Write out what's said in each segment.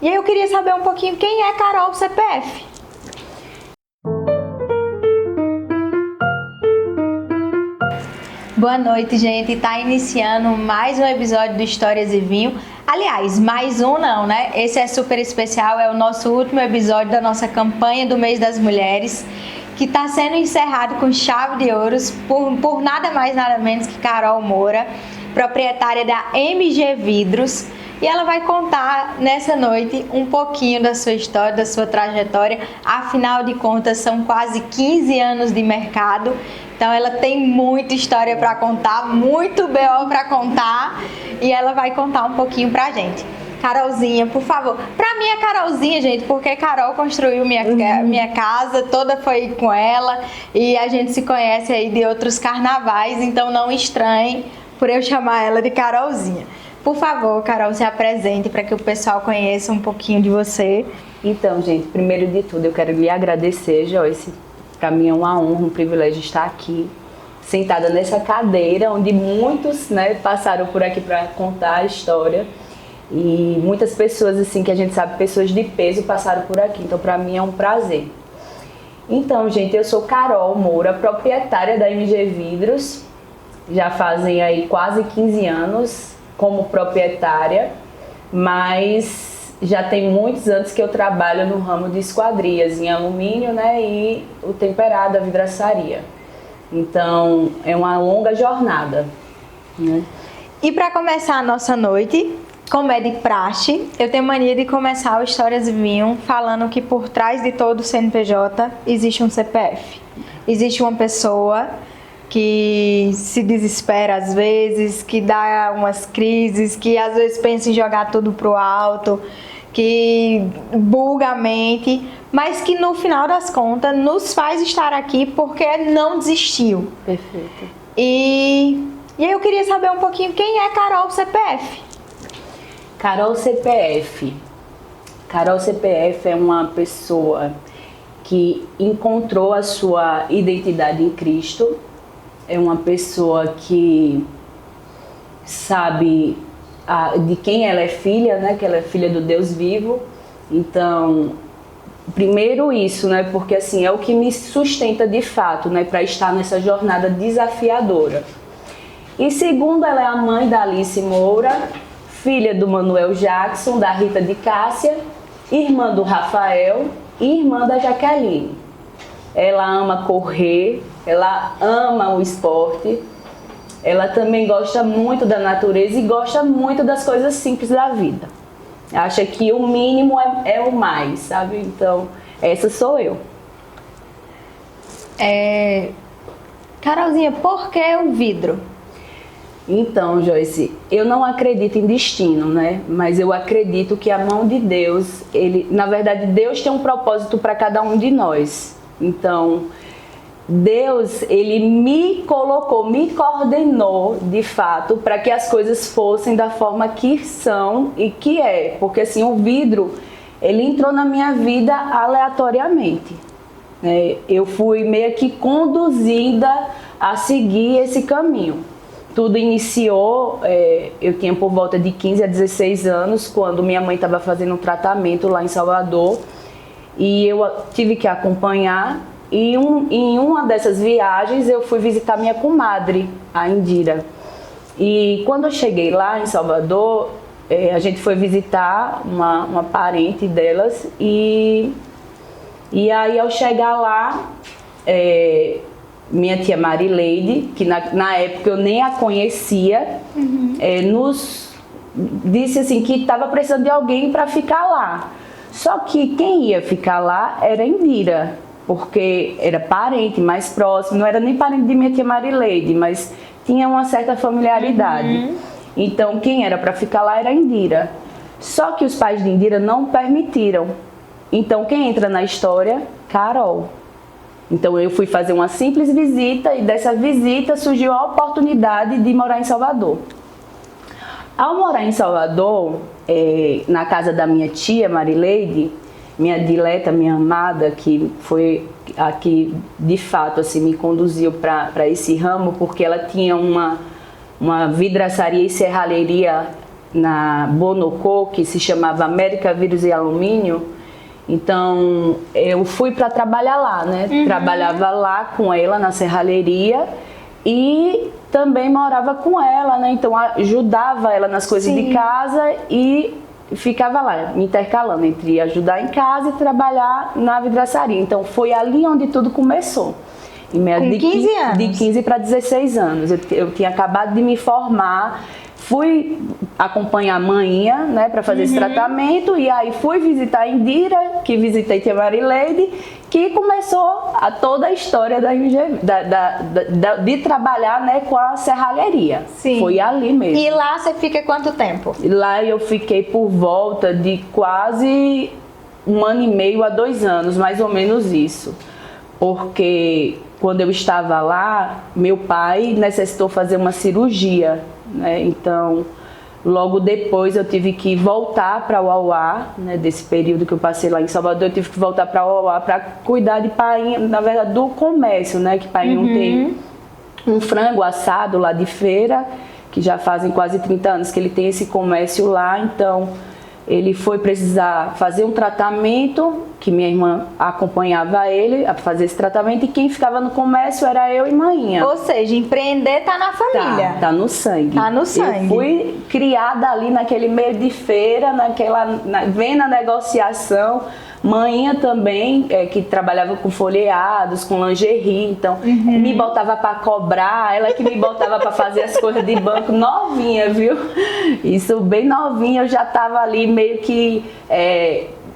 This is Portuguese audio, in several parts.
E aí eu queria saber um pouquinho quem é Carol CPF. Boa noite, gente. Tá iniciando mais um episódio do Histórias e Vinho. Aliás, mais um não, né? Esse é super especial, é o nosso último episódio da nossa campanha do Mês das Mulheres, que está sendo encerrado com chave de ouros por nada mais, nada menos que Carol Moura, proprietária da MG Vidros. E ela vai contar nessa noite um pouquinho da sua história, da sua trajetória. Afinal de contas, são quase 15 anos de mercado. Então ela tem muita história para contar, muito BO para contar. E ela vai contar um pouquinho pra gente. Carolzinha, por favor. Pra mim é Carolzinha, gente, porque Carol construiu minha casa, toda foi com ela. E a gente se conhece aí de outros carnavais, então não estranhe por eu chamar ela de Carolzinha. Por favor, Carol, se apresente para que o pessoal conheça um pouquinho de você. Então, gente, primeiro de tudo, eu quero lhe agradecer, Joyce. Para mim é uma honra, um privilégio estar aqui, sentada nessa cadeira, onde muitos, né, passaram por aqui para contar a história. E muitas pessoas, assim, que a gente sabe, pessoas de peso passaram por aqui. Então, para mim é um prazer. Então, gente, eu sou Carol Moura, proprietária da MG Vidros. Já fazem aí quase 15 anos como proprietária, mas já tem muitos anos que eu trabalho no ramo de esquadrias, em alumínio, né, e o temperado, a vidraçaria. Então, é uma longa jornada, né? E para começar a nossa noite, como é de praxe, eu tenho mania de começar o Histórias e Vinho falando que por trás de todo CNPJ existe um CPF. Existe uma pessoa que se desespera às vezes, que dá umas crises, que às vezes pensa em jogar tudo pro alto, que buga a mente, mas que no final das contas nos faz estar aqui porque não desistiu. Perfeito. E aí eu queria saber um pouquinho quem é Carol CPF. Carol CPF. Carol CPF é uma pessoa que encontrou a sua identidade em Cristo. É uma pessoa que sabe de quem ela é filha, né? Que ela é filha do Deus vivo. Então, primeiro isso, né? Porque assim, é o que me sustenta de fato, né? Para estar nessa jornada desafiadora. E segundo, ela é a mãe da Alice Moura, filha do Manuel Jackson, da Rita de Cássia, irmã do Rafael e irmã da Jaqueline. Ela ama correr, ela ama o esporte, ela também gosta muito da natureza e gosta muito das coisas simples da vida. Acha que o mínimo é o mais, sabe? Então, essa sou eu. Carolzinha, por que o vidro? Então, Joyce, eu não acredito em destino, né? Mas eu acredito que a mão de Deus, na verdade, Deus tem um propósito para cada um de nós. Então, Deus, ele me colocou, me coordenou, de fato, para que as coisas fossem da forma que são e que é. Porque, assim, o vidro, ele entrou na minha vida aleatoriamente. Eu fui meio que conduzida a seguir esse caminho. Tudo iniciou, eu tinha por volta de 15 a 16 anos, quando minha mãe estava fazendo um tratamento lá em Salvador. E eu tive que acompanhar, e em uma dessas viagens eu fui visitar minha comadre, a Indira. E quando eu cheguei lá em Salvador, a gente foi visitar uma parente delas, e aí ao chegar lá, minha tia Marileide, que na época eu nem a conhecia, nos disse assim que estava precisando de alguém para ficar lá. Só que quem ia ficar lá era Indira, porque era parente mais próximo, não era nem parente de minha tia Marileide, mas tinha uma certa familiaridade. Então quem era para ficar lá era Indira. Só que os pais de Indira não permitiram. Então quem entra na história? Carol. Então eu fui fazer uma simples visita e dessa visita surgiu a oportunidade de morar em Salvador. Ao morar em Salvador, na casa da minha tia Marileide, minha dileta, minha amada, que foi a que de fato assim, me conduziu para esse ramo, porque ela tinha uma vidraçaria e serralheria na Bonocô, que se chamava América Vidros e Alumínio. Então, eu fui para trabalhar lá, né? Trabalhava lá com ela na serralheria e também morava com ela, né? Então, ajudava ela nas coisas de casa e ficava lá, me intercalando entre ajudar em casa e trabalhar na vidraçaria. Então, foi ali onde tudo começou. Com 15 anos? De 15 para 16 anos. Eu tinha acabado de me formar. Fui acompanhar a manhinha, né, para fazer esse tratamento, e aí fui visitar a Indira, que visitei tia Marileide, que começou toda a história de trabalhar, né, com a serralheria. Sim. Foi ali mesmo. E lá você fica quanto tempo? E lá eu fiquei por volta de quase 1 ano e meio a 2 anos, mais ou menos isso. Porque quando eu estava lá, meu pai necessitou fazer uma cirurgia, né? Então, logo depois eu tive que voltar para Uauá, né? Desse período que eu passei lá em Salvador, eu tive que voltar para Uauá para cuidar de Painho, na verdade, do comércio, né? Que Painho tem um frango assado lá de feira, que já fazem quase 30 anos que ele tem esse comércio lá. Então, ele foi precisar fazer um tratamento, que minha irmã acompanhava ele a fazer esse tratamento, e quem ficava no comércio era eu e manhinha. Ou seja, empreender tá na família. Tá no sangue. Tá no sangue. Eu fui criada ali naquele meio de feira, vendo a negociação. Manhinha também, que trabalhava com folheados, com lingerie, então me botava para cobrar, ela que me botava para fazer as coisas de banco, novinha, viu? Isso bem novinha, eu já estava ali meio que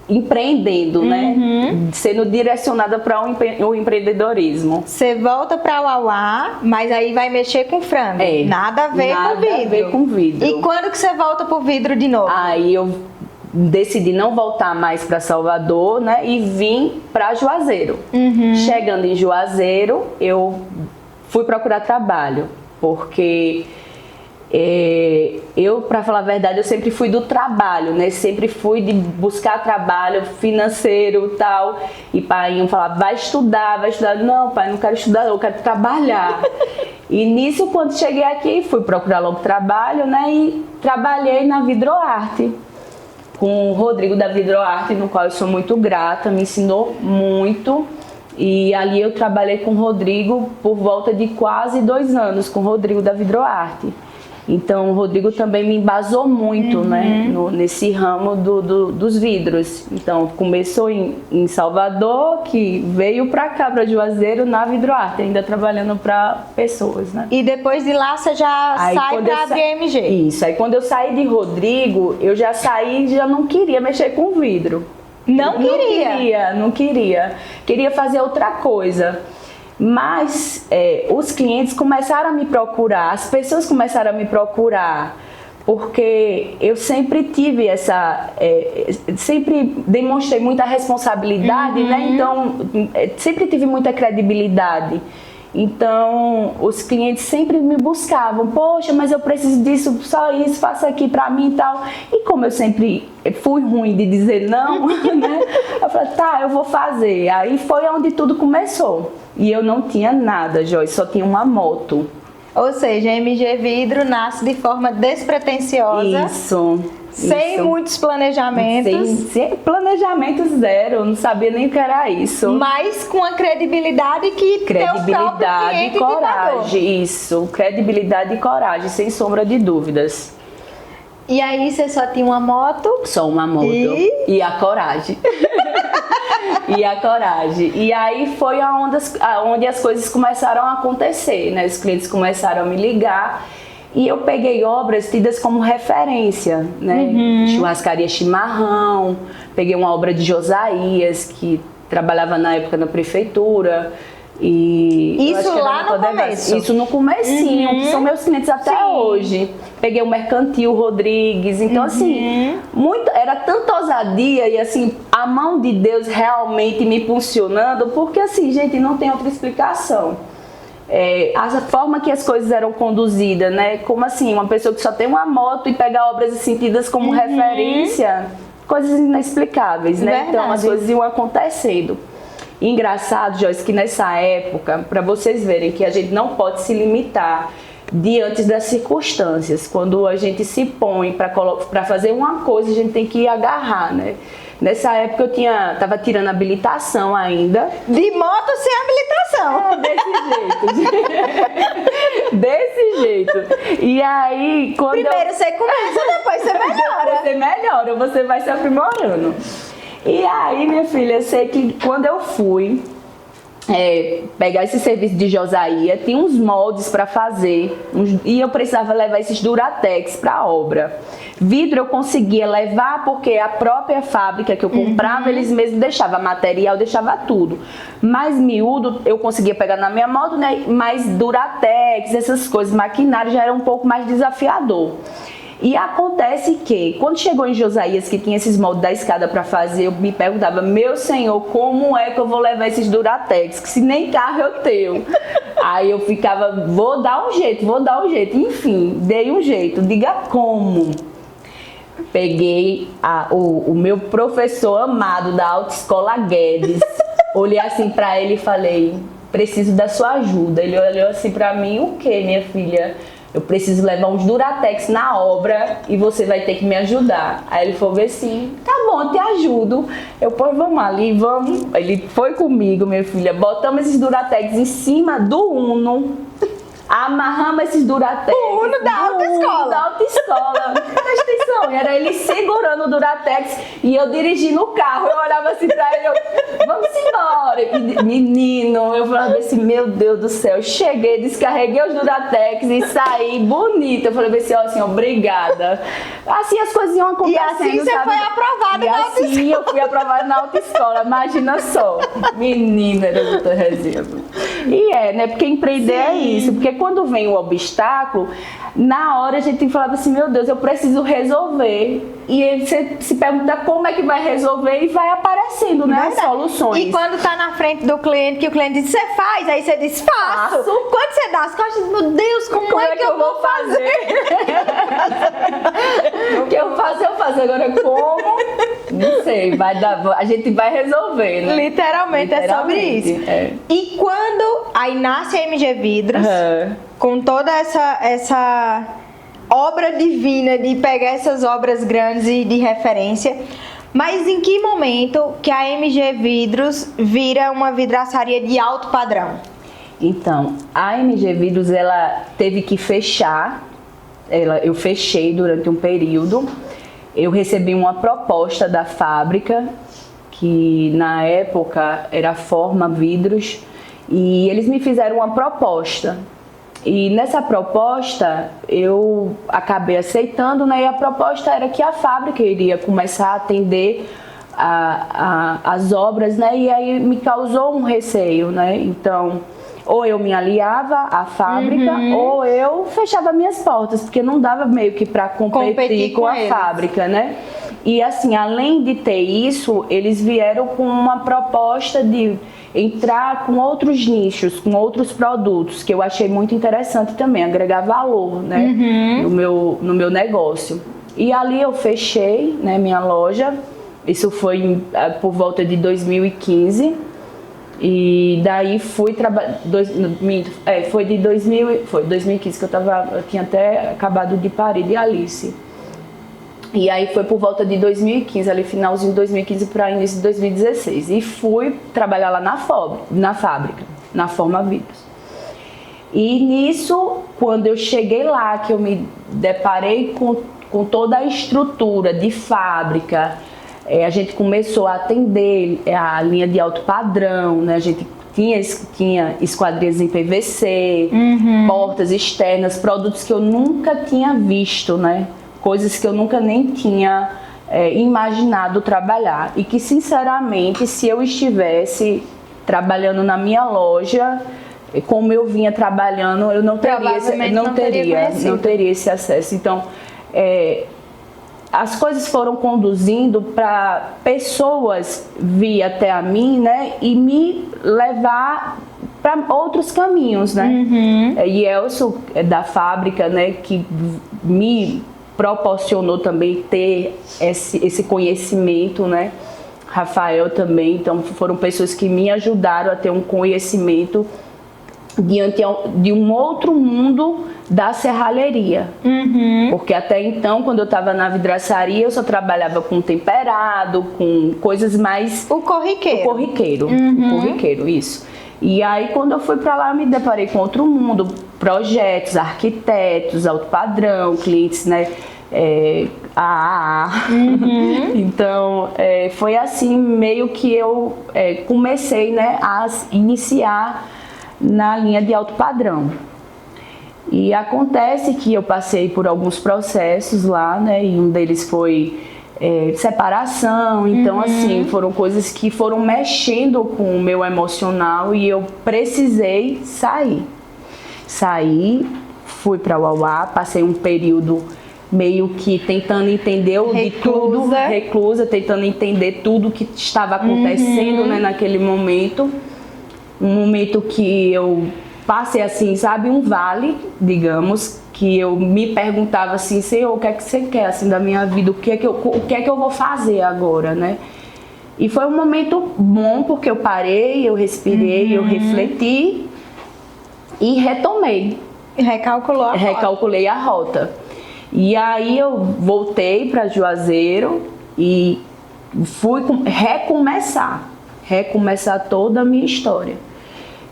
empreendendo, né? Sendo direcionada para o empreendedorismo. Você volta para Uauá, mas aí vai mexer com frango. Nada a ver com vidro. Nada a ver com vidro. E quando que você volta pro vidro de novo? Aí eu decidi não voltar mais para Salvador, né, e vim para Juazeiro. Chegando em Juazeiro, eu fui procurar trabalho, porque eu, para falar a verdade, eu sempre fui do trabalho, né, sempre fui de buscar trabalho financeiro e tal, e pai falava, vai estudar, não pai, não quero estudar, eu quero trabalhar. E nisso, quando cheguei aqui, fui procurar logo trabalho, né, e trabalhei na Vidroarte, com o Rodrigo da Vidroarte, no qual eu sou muito grata, me ensinou muito. E ali eu trabalhei com o Rodrigo por volta de quase 2 anos, com o Rodrigo da Vidroarte. Então o Rodrigo também me embasou muito, né, nesse ramo dos vidros. Então começou em Salvador, que veio para cá, para Juazeiro, na Vidroarte, ainda trabalhando para pessoas, né. E depois de lá você já sai para abrir a MG? Isso, aí quando eu saí de Rodrigo, eu já saí e já não queria mexer com vidro. Não queria? Não queria. Queria fazer outra coisa. Mas os clientes começaram a me procurar, as pessoas começaram a me procurar, porque eu sempre tive sempre demonstrei muita responsabilidade, né? Então, sempre tive muita credibilidade. Então, os clientes sempre me buscavam, poxa, mas eu preciso disso, só isso, faça aqui pra mim e tal. E como eu sempre fui ruim de dizer não, né? Eu falei, tá, eu vou fazer. Aí foi onde tudo começou. E eu não tinha nada, Joyce, só tinha uma moto. Ou seja, a MG Vidro nasce de forma despretensiosa. Isso. Sem muitos planejamentos. Sem planejamento zero, eu não sabia nem o que era isso. Mas com a credibilidade que credibilidade e coragem, isso. Credibilidade e coragem, sem sombra de dúvidas. E aí você só tinha uma moto? Só uma moto. E a coragem. E a coragem. E aí foi onde as coisas começaram a acontecer, né? Os clientes começaram a me ligar. E eu peguei obras tidas como referência, né? Churrascaria Chimarrão, peguei uma obra de Josias, que trabalhava na época na prefeitura. E isso lá no começo? Isso no comecinho, que são meus clientes até hoje. Peguei o Mercantil Rodrigues, então assim, era tanta ousadia e assim, a mão de Deus realmente me impulsionando, porque assim, gente, não tem outra explicação. A forma que as coisas eram conduzidas, né? Como assim, uma pessoa que só tem uma moto e pega obras assim, tidas como referência, coisas inexplicáveis, né? Verdade. Então as coisas iam acontecendo. Engraçado, Joyce, que nessa época, para vocês verem que a gente não pode se limitar diante das circunstâncias. Quando a gente se põe para fazer uma coisa, a gente tem que agarrar, né? Nessa época eu tava tirando habilitação ainda. De moto sem habilitação. Desse jeito. E aí, primeiro você começa, depois você melhora. Você melhora, você vai se aprimorando. E aí, minha filha, eu sei que quando eu fui pegar esse serviço de Josaía, tinha uns moldes para fazer, e eu precisava levar esses Duratex para a obra. Vidro eu conseguia levar porque a própria fábrica que eu comprava, eles mesmos deixavam material, deixava tudo. Mas miúdo eu conseguia pegar na minha moto, né? Mas Duratex, essas coisas, maquinário já era um pouco mais desafiador. E acontece que, quando chegou em Josias, que tinha esses moldes da escada para fazer, eu me perguntava, meu Senhor, como é que eu vou levar esses Duratex? Que se nem carro eu tenho. Aí eu ficava, vou dar um jeito. Enfim, dei um jeito. Diga como. Peguei o meu professor amado da Autoescola Guedes. Olhei assim para ele e falei, preciso da sua ajuda. Ele olhou assim para mim, o que, minha filha? Eu preciso levar uns Duratex na obra e você vai ter que me ajudar. Aí ele falou assim, tá bom, eu te ajudo. Eu, pois vamos ali, vamos. Ele foi comigo, minha filha, botamos esses Duratex em cima do Uno, amarramos esses Duratex. O Uno da autoescola. Da autoescola. Presta atenção, era ele segurando o Duratex e eu dirigindo o carro. Eu olhava assim pra ele, vamos embora. E, menino, eu falava assim, meu Deus do céu. Cheguei, descarreguei os Duratex e saí bonita. Eu falei assim, obrigada. Assim as coisas iam acontecendo. E assim você foi aprovada na autoescola. E assim eu fui aprovada na autoescola. Imagina só. Menina, era muita resenha. E né? Porque empreender é isso. Porque quando vem o obstáculo, na hora a gente falava assim, meu Deus, eu preciso resolver. E aí você se pergunta como é que vai resolver e vai aparecendo, né, as soluções. E quando tá na frente do cliente, que o cliente diz, você faz, aí você diz, faço. Quando você dá as costas, meu Deus, como é que eu vou fazer? O que eu faço. Agora como? Não sei, a gente vai resolver, né? Literalmente é sobre isso. É. E quando aí nasce a MG Vidros, com toda essa obra divina de pegar essas obras grandes e de referência, mas em que momento que a MG Vidros vira uma vidraçaria de alto padrão? Então, a MG Vidros, ela teve que fechar, eu fechei durante um período. Eu recebi uma proposta da fábrica, que na época era Forma Vidros, e eles me fizeram uma proposta. E nessa proposta eu acabei aceitando, né? E a proposta era que a fábrica iria começar a atender as obras, né? E aí me causou um receio, né? Então, ou eu me aliava à fábrica, ou eu fechava minhas portas, porque não dava meio que para competir com a fábrica, né? E assim, além de ter isso, eles vieram com uma proposta de entrar com outros nichos, com outros produtos, que eu achei muito interessante também, agregar valor, né, no meu negócio. E ali eu fechei, né, minha loja, isso foi por volta de 2015, e daí fui trabalhar, foi 2015 que eu tinha até acabado de parir de Alice. E aí foi por volta de 2015, ali finalzinho de 2015 para início de 2016. E fui trabalhar lá na fábrica, na Forma Vidros. E nisso, quando eu cheguei lá, que eu me deparei com toda a estrutura de fábrica, a gente começou a atender a linha de alto padrão, né? A gente tinha esquadrias em PVC, portas externas, produtos que eu nunca tinha visto, né? Coisas que eu nunca nem tinha imaginado trabalhar. E que, sinceramente, se eu estivesse trabalhando na minha loja, como eu vinha trabalhando, eu não teria esse acesso. Então, as coisas foram conduzindo para pessoas vir até a mim, né, e me levar para outros caminhos, né? E Elcio, da fábrica, né, que me proporcionou também ter esse conhecimento, né? Rafael também, então foram pessoas que me ajudaram a ter um conhecimento diante de um outro mundo da serralheria. Porque até então, quando eu estava na vidraçaria, eu só trabalhava com temperado, com coisas mais... O corriqueiro. O corriqueiro, isso. E aí, quando eu fui para lá, eu me deparei com outro mundo, projetos, arquitetos, alto padrão, clientes, né? Então, foi assim meio que eu comecei, né, a iniciar na linha de alto padrão. E acontece que eu passei por alguns processos lá, né, e um deles foi separação. Então, assim, foram coisas que foram mexendo com o meu emocional e eu precisei sair. Saí, fui para Uauá, passei um período meio que tentando entender de tudo, reclusa, tentando entender tudo que estava acontecendo, né, naquele momento. Um momento que eu passei assim, sabe, um vale, digamos, que eu me perguntava assim, Senhor, o que é que você quer assim da minha vida? O que é que eu vou fazer agora, né? E foi um momento bom porque eu parei, eu respirei, eu refleti e retomei. Recalculei a rota. E aí eu voltei para Juazeiro e fui recomeçar toda a minha história.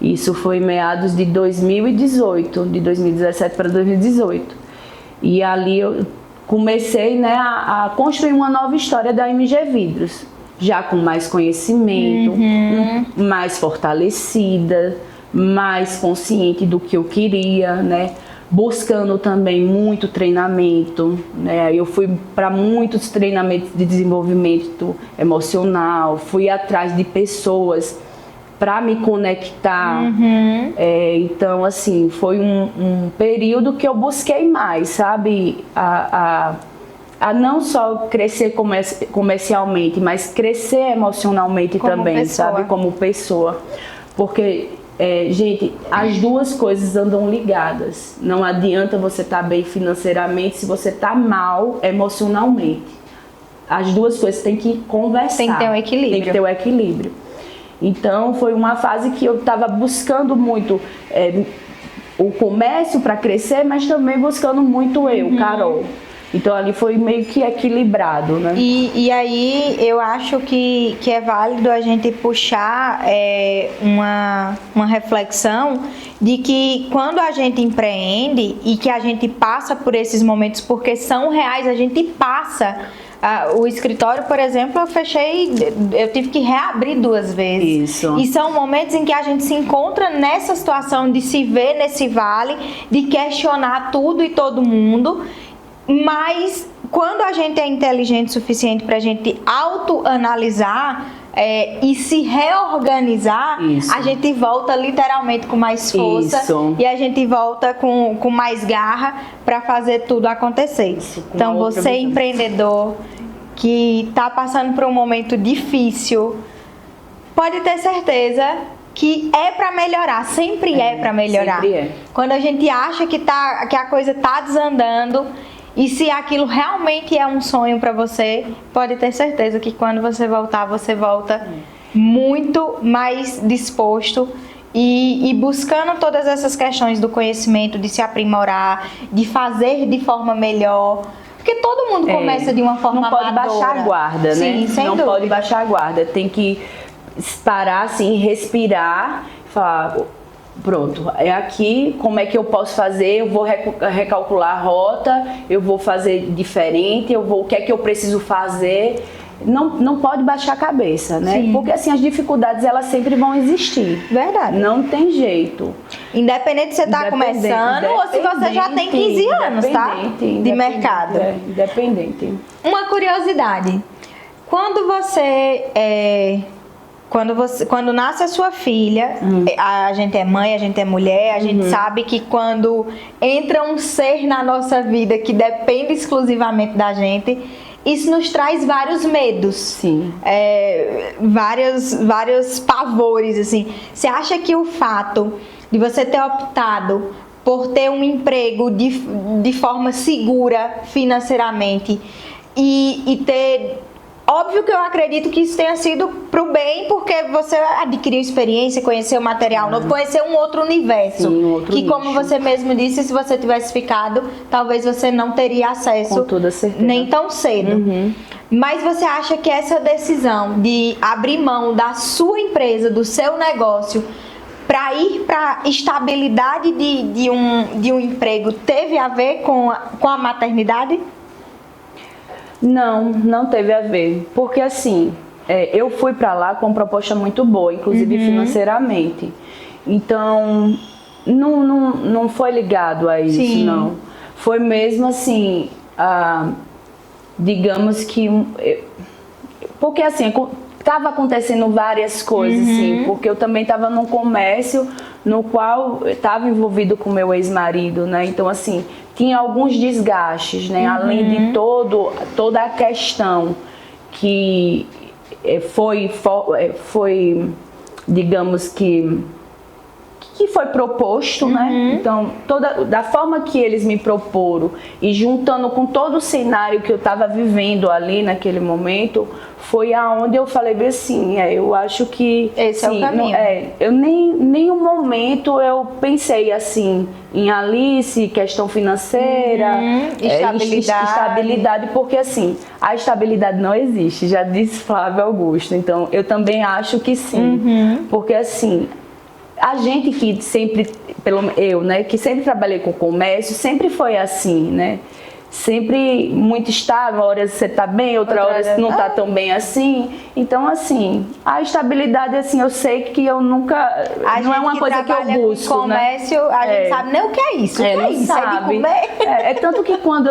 Isso foi em meados de 2018, de 2017 para 2018. E ali eu comecei, né, a construir uma nova história da MG Vidros, já com mais conhecimento, mais fortalecida, mais consciente do que eu queria, né? Buscando também muito treinamento, né? Eu fui para muitos treinamentos de desenvolvimento emocional, fui atrás de pessoas para me conectar. Então, assim, foi um período que eu busquei mais, sabe? A não só crescer comercialmente, mas crescer emocionalmente como também, pessoa. Sabe? Como pessoa. Porque, gente, as duas coisas andam ligadas. Não adianta você estar bem financeiramente se você está mal emocionalmente. As duas coisas têm que conversar. Tem que ter um equilíbrio. Tem que ter um equilíbrio. Então, foi uma fase que eu estava buscando muito o comércio para crescer, mas também buscando muito eu, Carol. Então, ali foi meio que equilibrado, né? E aí, eu acho que é válido a gente puxar uma reflexão de que quando a gente empreende e que a gente passa por esses momentos, porque são reais, a gente passa... O escritório, por exemplo, eu tive que reabrir 2 vezes. Isso. E são momentos em que a gente se encontra nessa situação de se ver nesse vale, de questionar tudo e todo mundo. Mas quando a gente é inteligente o suficiente para a gente autoanalisar e se reorganizar, a gente volta literalmente com mais força e a gente volta com mais garra para fazer tudo acontecer. Então, você empreendedor que está passando por um momento difícil, pode ter certeza que é para melhorar, sempre é para melhorar. Sempre é. Quando a gente acha que a coisa está desandando, e se aquilo realmente é um sonho para você, pode ter certeza que quando você volta muito mais disposto e buscando todas essas questões do conhecimento, de se aprimorar, de fazer de forma melhor. Porque todo mundo começa de uma forma amadora. Não pode baixar a guarda, né? Sim, sem dúvida. Não pode baixar a guarda. Tem que parar assim, respirar, falar... Pronto, é aqui, como é que eu posso fazer? Eu vou recalcular a rota, eu vou fazer diferente, o que é que eu preciso fazer? Não pode baixar a cabeça, né? Sim. Porque assim, as dificuldades, elas sempre vão existir. Verdade. Não tem jeito. Independente se você está começando ou se você já tem 15 anos, tá? De mercado. Independente. Uma curiosidade. Quando nasce a sua filha, a gente é mãe, a gente é mulher, a gente sabe que quando entra um ser na nossa vida que depende exclusivamente da gente, isso nos traz vários medos. Sim. Vários pavores, assim. Você acha que o fato de você ter optado por ter um emprego de forma segura financeiramente e ter Óbvio que eu acredito que isso tenha sido pro bem, porque você adquiriu experiência, conheceu material novo, conheceu um outro universo. Sim, um outro que, nicho. como você mesmo disse, se você tivesse ficado, talvez você não teria acesso Com toda certeza. nem tão cedo. Mas você acha que essa decisão de abrir mão da sua empresa, do seu negócio, para ir para estabilidade de um emprego, teve a ver com a maternidade? Não teve a ver. Porque assim, eu fui para lá com uma proposta muito boa, inclusive financeiramente. Então, não foi ligado a isso, Sim. não. Foi mesmo assim, digamos que... Porque assim, estava acontecendo várias coisas, assim, porque eu também estava num comércio no qual estava envolvido com meu ex-marido, né? Então, assim, tinha alguns desgastes, né? Além de toda a questão que foi, digamos que foi proposto, né? Então, da forma que eles me proporam e juntando com todo o cenário que eu estava vivendo ali naquele momento, foi aonde eu falei bem assim, eu acho que... Esse sim, é o caminho. Eu nenhum momento eu pensei assim, em Alice, questão financeira, estabilidade, porque assim, a estabilidade não existe, já disse Flávio Augusto, então eu também acho que sim, porque assim... A gente que sempre, que sempre trabalhei com comércio, sempre foi assim, né? Sempre muito estável, horas você tá bem, outra hora você não tá tão bem assim. Então, assim, a estabilidade, assim, eu sei que eu nunca... não é uma coisa que eu busco, com comércio, né? A gente sabe nem o que é isso. O que é isso? Sabe. É de comer? Tanto que quando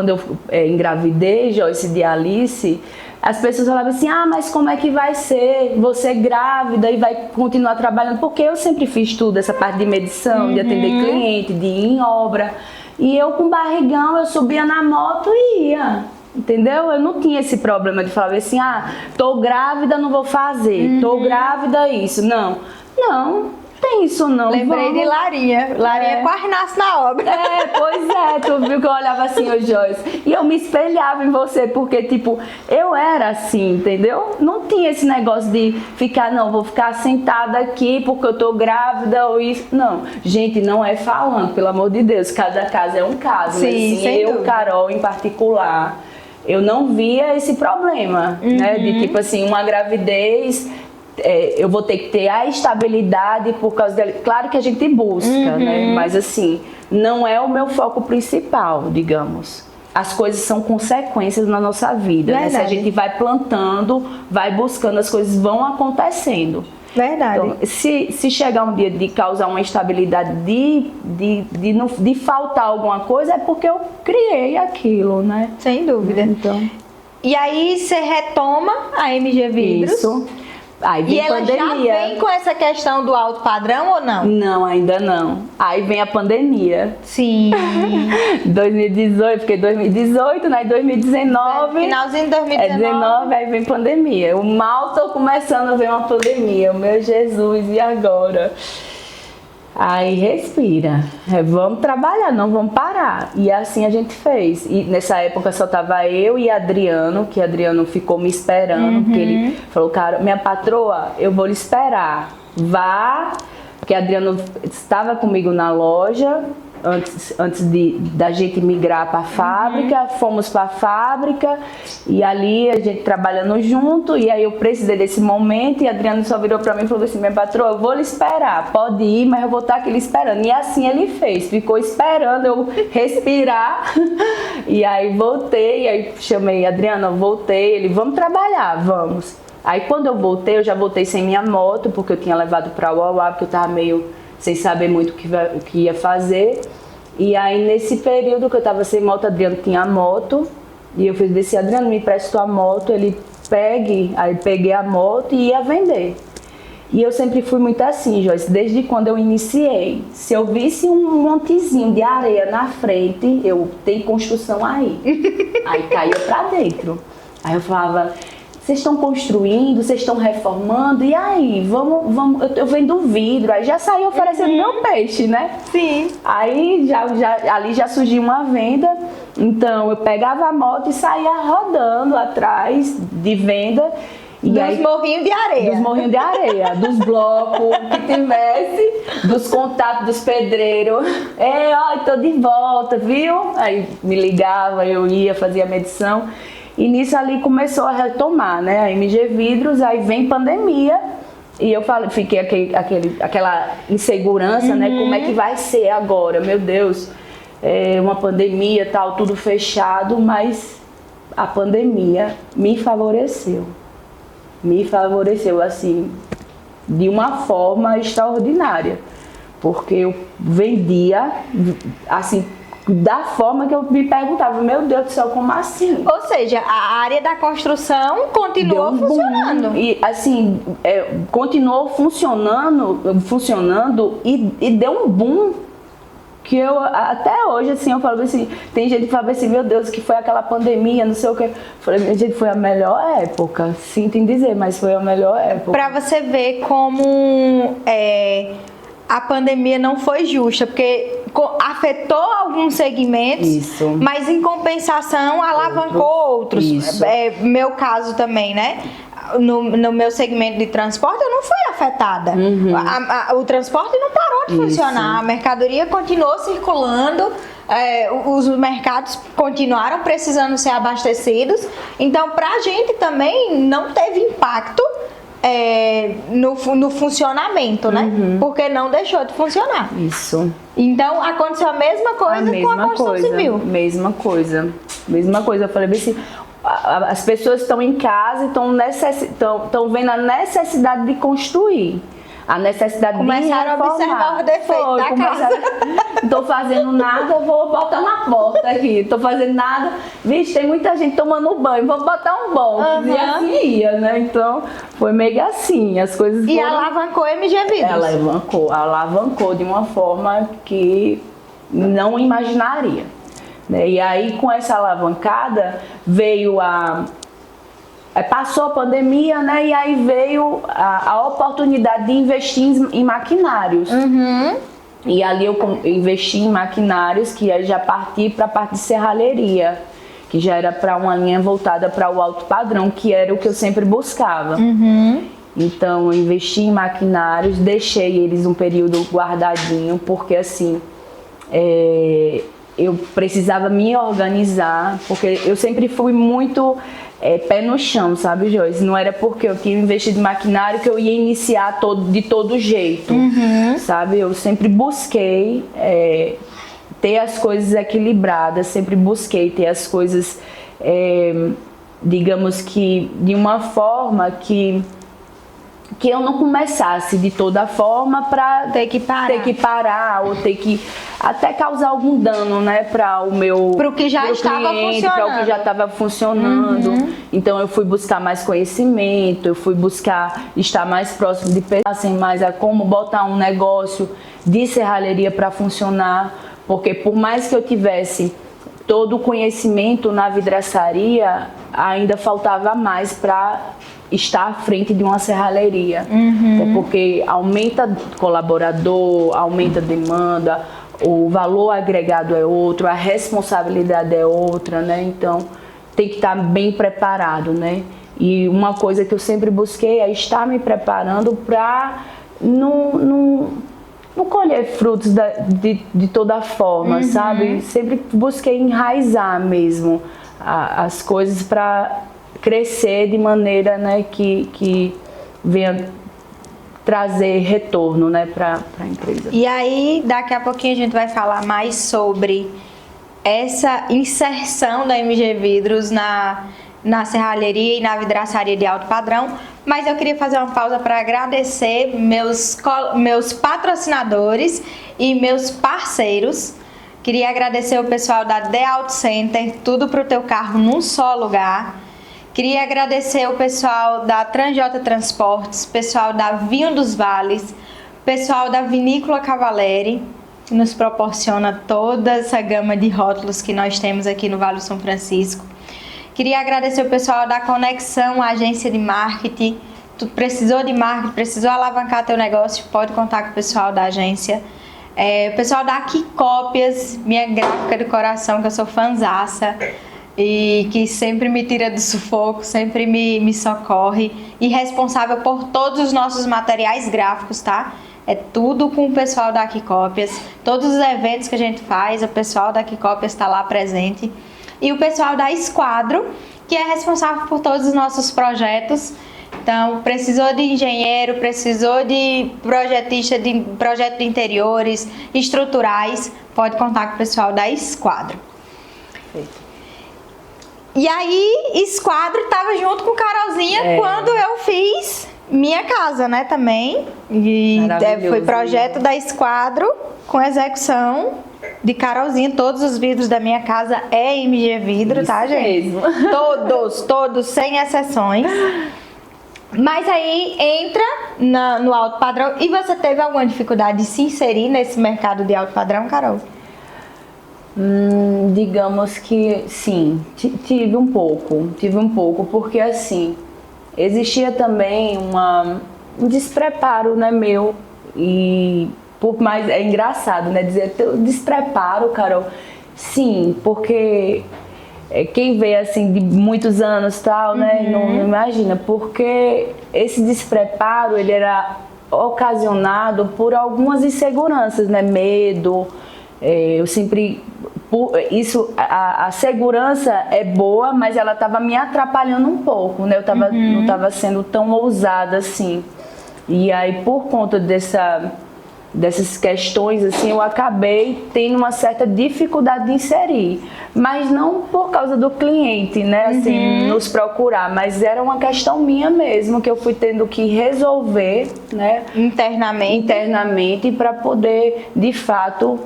eu engravidei, Joyce, de Alice... As pessoas falavam assim, mas como é que vai ser? Você grávida e vai continuar trabalhando? Porque eu sempre fiz tudo, essa parte de medição, de atender cliente, de ir em obra. E eu com barrigão, eu subia na moto e ia. Entendeu? Eu não tinha esse problema de falar assim, tô grávida, não vou fazer. Tô grávida, isso. Não, tem isso não. Lembrei de Larinha. Larinha quase nasce na obra. Pois é, tu viu que eu olhava assim, ô Joyce, e eu me espelhava em você, porque tipo, eu era assim, entendeu? Não tinha esse negócio de ficar, não, vou ficar sentada aqui porque eu tô grávida ou isso. Não, gente, não é falando, pelo amor de Deus, cada caso é um caso. Sim, mas, assim, sem eu, dúvida. Carol, em particular, eu não via esse problema, né? De tipo assim, uma gravidez... eu vou ter que ter a estabilidade por causa dela. Claro que a gente busca, né? Mas assim, não é o meu foco principal, digamos. As coisas são consequências na nossa vida, né? Se a gente vai plantando, vai buscando, as coisas vão acontecendo. Verdade. Então, se chegar um dia de causar uma instabilidade, de faltar alguma coisa, é porque eu criei aquilo, né? Sem dúvida. Então, E aí você retoma a MG Vidros. isso. Aí vem E ela pandemia. já vem com essa questão do alto padrão ou não? Não, ainda não. Aí vem a pandemia. Sim. 2018, fiquei 2018, né? 2019. Finalzinho de 2019. 19, aí vem pandemia. Eu mal tô começando a ver uma pandemia. Meu Jesus, e agora? Aí respira. Vamos trabalhar, não vamos parar. E assim a gente fez. E nessa época só tava eu e Adriano, que Adriano ficou me esperando, porque ele falou, cara, minha patroa, eu vou lhe esperar. Vá, porque Adriano estava comigo na loja, antes da gente migrar para a fábrica, fomos para a fábrica e ali a gente trabalhando junto, e aí eu precisei desse momento e Adriano só virou para mim e falou assim, minha patroa, eu vou lhe esperar, pode ir, mas eu vou estar aqui lhe esperando. E assim ele fez, ficou esperando eu respirar e aí voltei, e aí chamei Adriano, voltei, ele, vamos trabalhar, vamos. Aí quando eu voltei, eu já voltei sem minha moto, porque eu tinha levado para o Uauá, porque eu tava meio sem saber muito o que ia fazer. E aí nesse período que eu tava sem moto, Adriano tinha a moto, e eu fiz desse, Adriano, me empresta a moto, ele aí peguei a moto e ia vender. E eu sempre fui muito assim, Joyce, desde quando eu iniciei. Se eu visse um montezinho de areia na frente, eu tenho construção aí. Aí caía pra dentro. Aí eu falava, vocês estão construindo, vocês estão reformando, e aí, vamos, eu vendo vidro, aí já saí oferecendo meu peixe, né? Sim. Aí ali já surgiu uma venda, Então eu pegava a moto e saía rodando atrás de venda. Dos morrinhos de areia. Dos morrinhos de areia, dos blocos que tivesse, dos contatos dos pedreiros. Ó, tô de volta, viu? Aí me ligava, eu ia, fazia a medição. E nisso ali começou a retomar, né? A MG Vidros, aí vem pandemia. E eu fiquei aquela insegurança, né? Como é que vai ser agora? Meu Deus, uma pandemia, tal, tudo fechado, mas a pandemia me favoreceu. Me favoreceu, assim, de uma forma extraordinária. Porque eu vendia, assim, da forma que eu me perguntava, meu Deus do céu, como assim? Ou seja, a área da construção continuou funcionando. E assim, continuou funcionando e deu um boom que eu, até hoje, assim, eu falo assim, tem gente que fala assim, meu Deus, que foi aquela pandemia, não sei o que. Eu falei, gente, foi a melhor época, sinto em dizer, mas foi a melhor época. Pra você ver como a pandemia não foi justa, porque afetou alguns segmentos, Isso. Mas em compensação alavancou outros. Meu caso também, né? No meu segmento de transporte eu não fui afetada. O transporte não parou de funcionar, a mercadoria continuou circulando, os mercados continuaram precisando ser abastecidos, então pra gente também não teve impacto no funcionamento, né? Porque não deixou de funcionar. Isso. Então aconteceu a mesma coisa com a construção civil. Mesma coisa. Eu falei assim, as pessoas estão em casa e estão vendo a necessidade de construir. A necessidade começaram de reformar. A observar o defeito da casa. Não tô fazendo nada, eu vou botar uma porta aqui. Tô fazendo nada. Vixe, tem muita gente tomando banho, vou botar um box. E assim ia, né? Então, foi meio assim, as coisas E alavancou a MG Vidros. Alavancou de uma forma que não imaginaria. Né? E aí, com essa alavancada, veio passou a pandemia, né? E aí veio a oportunidade de investir em maquinários. E ali eu investi em maquinários que aí já parti para a parte de serralheria, que já era para uma linha voltada para o alto padrão, que era o que eu sempre buscava. Então eu investi em maquinários, deixei eles um período guardadinho, porque assim, eu precisava me organizar, porque eu sempre fui muito pé no chão, sabe, Joyce? Não era porque eu tinha investido em maquinário que eu ia iniciar de todo jeito, sabe? Eu sempre busquei ter as coisas equilibradas, sempre busquei ter as coisas, digamos que de uma forma que eu não começasse de toda forma para ter que parar ou ter que até causar algum dano, né, para o meu para o que já estava funcionando. Então eu fui buscar mais conhecimento, eu fui buscar estar mais próximo de pessoas, mais a como botar um negócio de serralheria para funcionar, porque por mais que eu tivesse todo o conhecimento na vidraçaria, ainda faltava mais para estar à frente de uma serralheria. Porque aumenta colaborador, aumenta demanda, o valor agregado é outro, a responsabilidade é outra, né? Então tem que estar bem preparado, né? E uma coisa que eu sempre busquei é estar me preparando para não colher frutos de toda forma, sabe? Sempre busquei enraizar mesmo as coisas para crescer de maneira, né, que venha trazer retorno, né, para a empresa. E aí, daqui a pouquinho a gente vai falar mais sobre essa inserção da MG Vidros na serralheria e na vidraçaria de alto padrão, mas eu queria fazer uma pausa para agradecer meus patrocinadores e meus parceiros. Queria agradecer o pessoal da The Auto Center, tudo para o teu carro num só lugar. Queria agradecer o pessoal da Transjota Transportes, pessoal da Vinho dos Vales, pessoal da Vinícola Cavalieri, que nos proporciona toda essa gama de rótulos que nós temos aqui no Vale do São Francisco. Queria agradecer o pessoal da Conexão, a agência de marketing. Tu precisou de marketing, precisou alavancar teu negócio, pode contar com o pessoal da agência. O pessoal da Aqui Cópias, minha gráfica do coração, que eu sou fanzaça e que sempre me tira do sufoco, sempre me socorre, e responsável por todos os nossos materiais gráficos, tá? É tudo com o pessoal da Aqui Cópias. Todos os eventos que a gente faz, o pessoal da Aqui Cópias está lá presente. E o pessoal da Esquadro, que é responsável por todos os nossos projetos. Então, precisou de engenheiro, precisou de projetista de projeto de interiores, estruturais, pode contar com o pessoal da Esquadro. Perfeito. E aí, Esquadro estava junto com Carolzinha quando eu fiz minha casa, né, também. E foi projeto da Esquadro com execução de Carolzinha. Todos os vidros da minha casa é MG Vidro, isso, tá, gente? Mesmo. Todos, sem exceções. Mas aí entra no alto padrão. E você teve alguma dificuldade de se inserir nesse mercado de alto padrão, Carol? Digamos que sim, tive um pouco, porque assim, existia também um despreparo, né, meu, e por mais, é engraçado, né, dizer despreparo, Carol, sim, porque quem vê assim de muitos anos tal, né, não imagina, porque esse despreparo, ele era ocasionado por algumas inseguranças, né, medo. Eu sempre, a segurança é boa, mas ela estava me atrapalhando um pouco, né? Eu não estava sendo tão ousada assim. E aí, por conta dessas questões, assim, eu acabei tendo uma certa dificuldade de inserir. Mas não por causa do cliente, né? Assim, nos procurar, mas era uma questão minha mesmo, que eu fui tendo que resolver, né? Internamente para poder, de fato,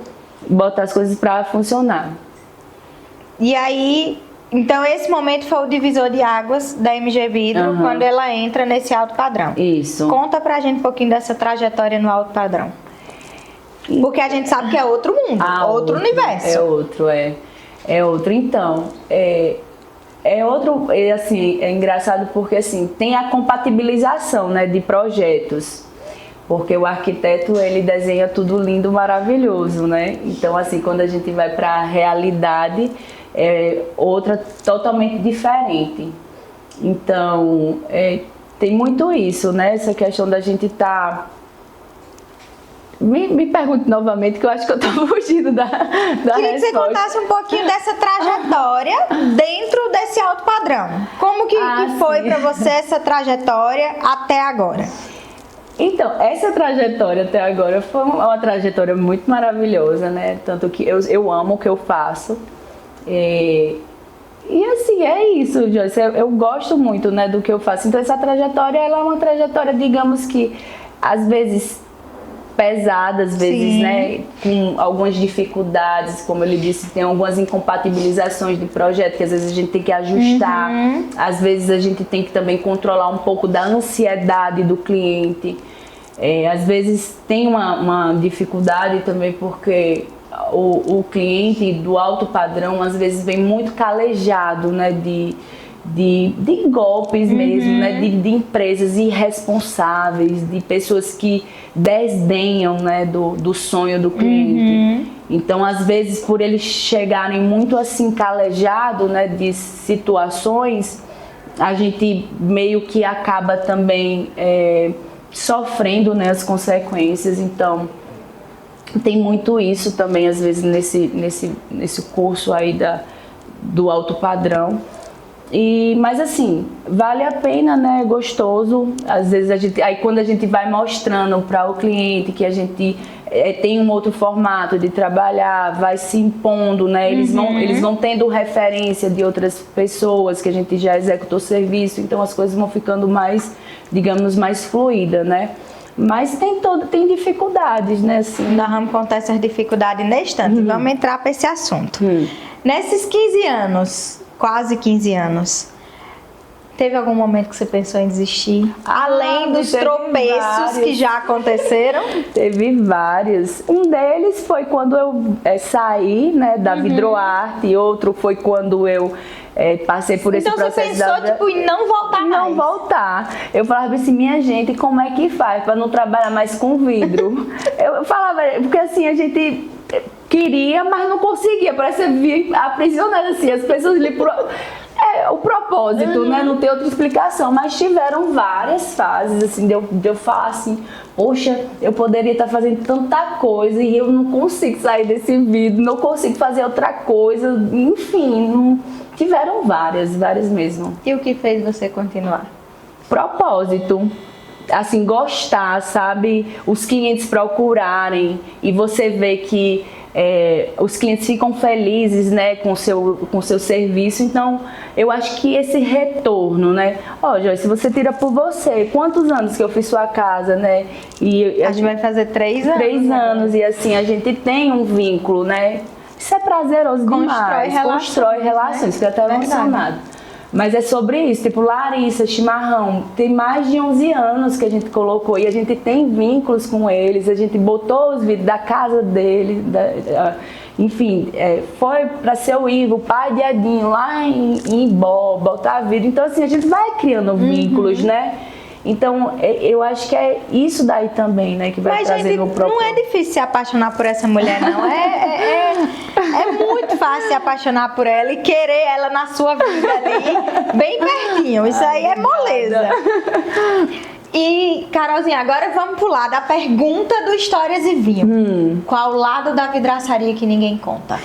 botar as coisas para funcionar. E aí, então esse momento foi o divisor de águas da MG Vidro, quando ela entra nesse alto padrão. Isso. Conta pra gente um pouquinho dessa trajetória no alto padrão. Porque a gente sabe que é outro mundo, outro universo. É outro. Então, assim, é engraçado porque assim, tem a compatibilização, né, de projetos. Porque o arquiteto, ele desenha tudo lindo, maravilhoso, né? Então, assim, quando a gente vai para a realidade, é outra totalmente diferente. Então, tem muito isso, né? Essa questão da gente estar... Me pergunte novamente, que eu acho que eu estou fugindo da resposta. Queria que você contasse um pouquinho dessa trajetória dentro desse alto padrão. Como que foi para você essa trajetória até agora? Então, essa trajetória até agora foi uma trajetória muito maravilhosa, né? Tanto que eu amo o que eu faço. E assim, é isso, Joyce. Eu gosto muito, né, do que eu faço. Então, essa trajetória, ela é uma trajetória, digamos que, às vezes, pesada, às vezes, né, com algumas dificuldades, como ele disse, tem algumas incompatibilizações de projeto que às vezes a gente tem que ajustar, às vezes a gente tem que também controlar um pouco da ansiedade do cliente, às vezes tem uma dificuldade também porque o cliente do alto padrão às vezes vem muito calejado, né, de golpes mesmo, né? De empresas irresponsáveis, de pessoas que desdenham, né, do sonho do cliente. Então, às vezes, por eles chegarem muito assim calejados, né, de situações, a gente meio que acaba também sofrendo, né, as consequências. Então, tem muito isso também, às vezes, nesse curso aí do alto padrão. Mas assim, vale a pena, né? É gostoso. Às vezes aí quando a gente vai mostrando para o cliente que a gente tem um outro formato de trabalhar, vai se impondo, né? Eles vão tendo referência de outras pessoas que a gente já executou serviço, então as coisas vão ficando mais, digamos, mais fluídas, né? Mas tem dificuldades, né? Assim. Nós vamos contar essas dificuldades nesse instante. Vamos entrar para esse assunto. Nesses 15 anos, quase 15 anos, teve algum momento que você pensou em desistir? Além dos tropeços que já aconteceram? Teve vários. Um deles foi quando eu saí, né, da Vidroarte, e outro foi quando eu passei por esse processo. Então você pensou, tipo, em não voltar mais? Não voltar. Eu falava assim, minha gente, como é que faz para não trabalhar mais com vidro? Eu falava, porque assim, a gente queria, mas não conseguia, parece que via aprisionada assim, as pessoas ali o propósito, né? Não tem outra explicação, mas tiveram várias fases, assim, de eu falar assim, poxa, eu poderia estar fazendo tanta coisa e eu não consigo sair desse vidro, não consigo fazer outra coisa, enfim, tiveram várias mesmo. E o que fez você continuar? Propósito. Assim, gostar, sabe? Os clientes procurarem e você vê que os clientes ficam felizes, né, com o seu serviço. Então, eu acho que esse retorno, né? Joyce, se você tira por você, quantos anos que eu fiz sua casa, né? E a gente vai fazer 3 anos. 3 anos, e assim, a gente tem um vínculo, né? Isso é prazeroso demais. Constrói relações, fica até emocionado. Mas é sobre isso, tipo Larissa, Chimarrão, tem mais de 11 anos que a gente colocou e a gente tem vínculos com eles, a gente botou os vídeos da casa dele, enfim, foi para seu Ivo, pai de Edinho, lá em Ibó, botar vídeo. Então assim, a gente vai criando vínculos, né? Então, eu acho que é isso daí também, né, que vai trazer no propósito. Não é difícil se apaixonar por essa mulher, não. É muito fácil se apaixonar por ela e querer ela na sua vida ali, bem pertinho. Isso aí é moleza. E, Carolzinha, agora vamos pular da pergunta do Histórias e Vinho. Qual o lado da vidraçaria que ninguém conta?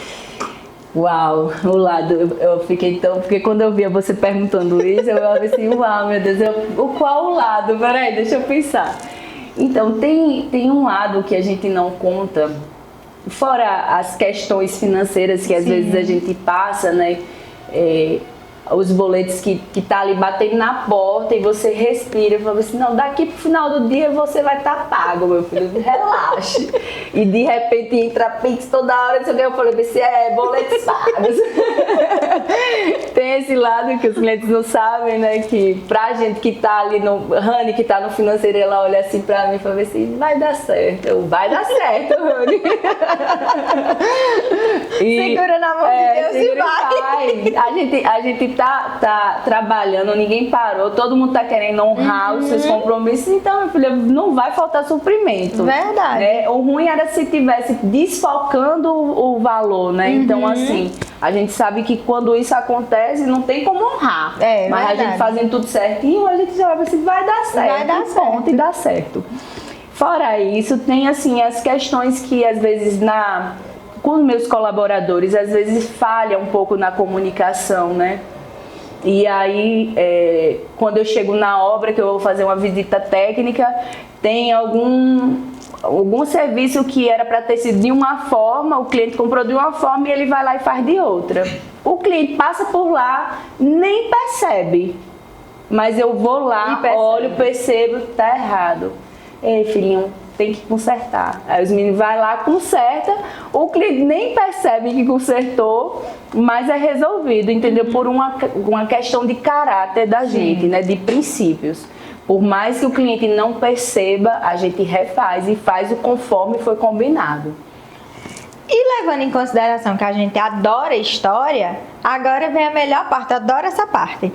Uau, o lado, eu fiquei tão, porque quando eu via você perguntando isso, eu falava assim, uau, meu Deus, qual o lado? Peraí, deixa eu pensar. Então, tem um lado que a gente não conta, fora as questões financeiras que às vezes a gente passa, né? Os boletos que tá ali batendo na porta e você respira e fala assim, não, daqui pro final do dia você vai estar pago, meu filho, relaxe. E de repente entra Pix toda hora, não sei o que, eu falei assim, boletos pagos. Tem esse lado que os clientes não sabem, né, que pra gente que tá ali Rani, que tá no financeiro, ela olha assim pra mim e fala assim, vai dar certo, vai dar certo, Rani. Segura na mão de Deus e vai. A gente tá trabalhando, ninguém parou, todo mundo tá querendo honrar os seus compromissos, então, meu filho, não vai faltar suprimento. Verdade. Né? O ruim era se tivesse desfalcando o valor, né? Então, assim, a gente sabe que quando isso acontece, não tem como honrar. Mas verdade. A gente fazendo tudo certinho, a gente já vai assim, vai dar certo. Vai dar certo. E dá certo. Fora isso, tem, assim, as questões que, às vezes, com meus colaboradores, às vezes falha um pouco na comunicação, né? E aí, quando eu chego na obra, que eu vou fazer uma visita técnica, tem algum serviço que era para ter sido de uma forma, o cliente comprou de uma forma e ele vai lá e faz de outra. O cliente passa por lá, nem percebe, mas eu vou lá, olho, percebo, tá errado. Ei, filhinho, tem que consertar. Aí os meninos vão lá, conserta, o cliente nem percebe que consertou, mas é resolvido, entendeu? Por uma questão de caráter da gente, né? De princípios. Por mais que o cliente não perceba, a gente refaz e faz o conforme foi combinado. E levando em consideração que a gente adora história, agora vem a melhor parte, eu adoro essa parte.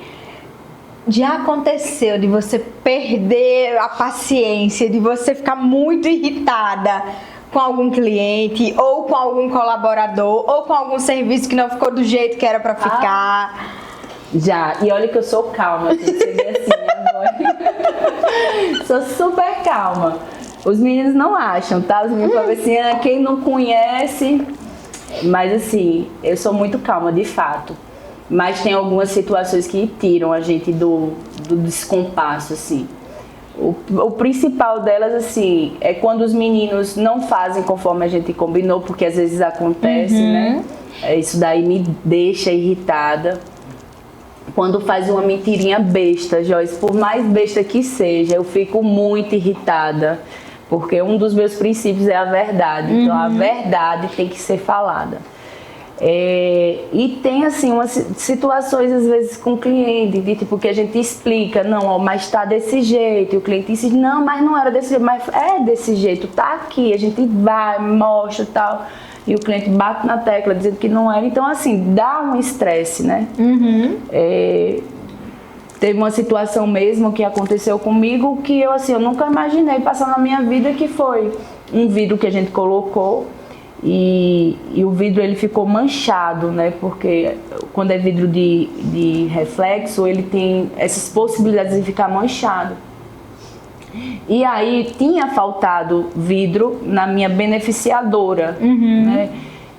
Já aconteceu de você perder a paciência, de você ficar muito irritada com algum cliente, ou com algum colaborador, ou com algum serviço que não ficou do jeito que era pra ficar? Já, e olha que eu sou calma, você vê assim, minha voz. Sou super calma. Os meninos não acham, tá? Os meninos falam assim, quem não conhece, mas assim, eu sou muito calma, de fato. Mas tem algumas situações que tiram a gente do descompasso, assim. O principal delas, assim, é quando os meninos não fazem conforme a gente combinou, porque às vezes acontece, né? Isso daí me deixa irritada. Quando faz uma mentirinha besta, Joyce, por mais besta que seja, eu fico muito irritada. Porque um dos meus princípios é a verdade. Então a verdade tem que ser falada. E tem assim umas situações às vezes com o cliente, de tipo que a gente explica, não, ó, mas tá desse jeito, e o cliente diz, não, mas não era desse jeito, mas é desse jeito, tá aqui, a gente vai, mostra e tal. e o cliente bate na tecla dizendo que não era. Então, assim, dá um estresse, né? Teve uma situação mesmo que aconteceu comigo que eu nunca imaginei passar na minha vida, que foi um vidro que a gente colocou e o vidro ele ficou manchado, né? Porque quando é vidro de reflexo, ele tem essas possibilidades de ficar manchado. E aí tinha faltado vidro na minha beneficiadora, né?